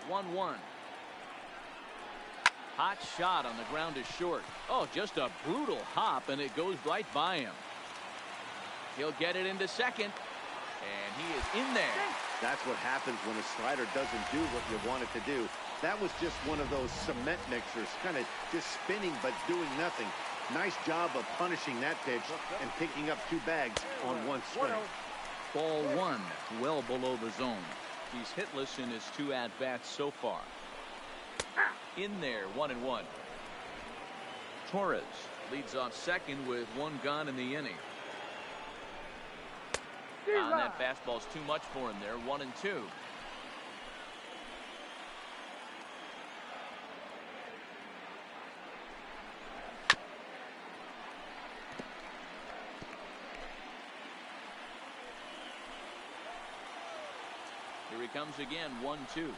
So 1-1. Hot shot on the ground is short. Oh, just a brutal hop, and it goes right by him. He'll get it into second, and he is in there. That's what happens when a slider doesn't do what you want it to do. That was just one of those cement mixers, kind of just spinning but doing nothing. Nice job of punishing that pitch and picking up 2 bags on 1 swing. Ball 1, well below the zone. He's hitless in his 2 at-bats so far. In there, 1-1. Torres leads off second with 1 gone in the inning. That fastball's too much for him there. 1-2. Here he comes again. 1-2.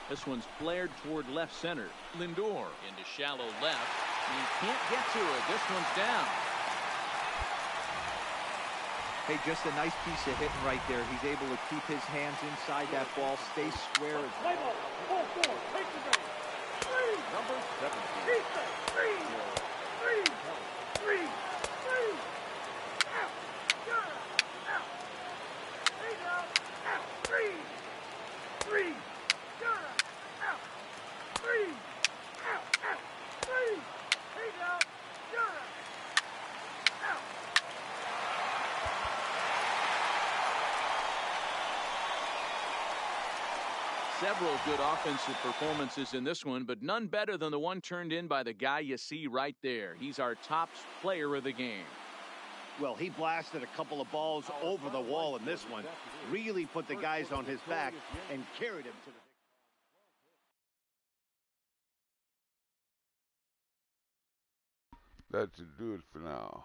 This one's flared toward left center. Lindor into shallow left. He can't get to it. This one's down. Hey, just a nice piece of hitting right there. He's able to keep his hands inside that ball, stay square. Play ball. Ball 4. Take the base. 3. Number 17. Defense. 3. 3. 3. 3. Out. Got it. Out. He's out. Out. 3. 3. Got it. Out. 3. Out. Out. 3. He's out. Got it. Out. Several good offensive performances in this one, but none better than the one turned in by the guy you see right there. He's our top player of the game. Well, he blasted a couple of balls over the wall in this one. Really put the guys on his back and carried him to the... That should do it for now.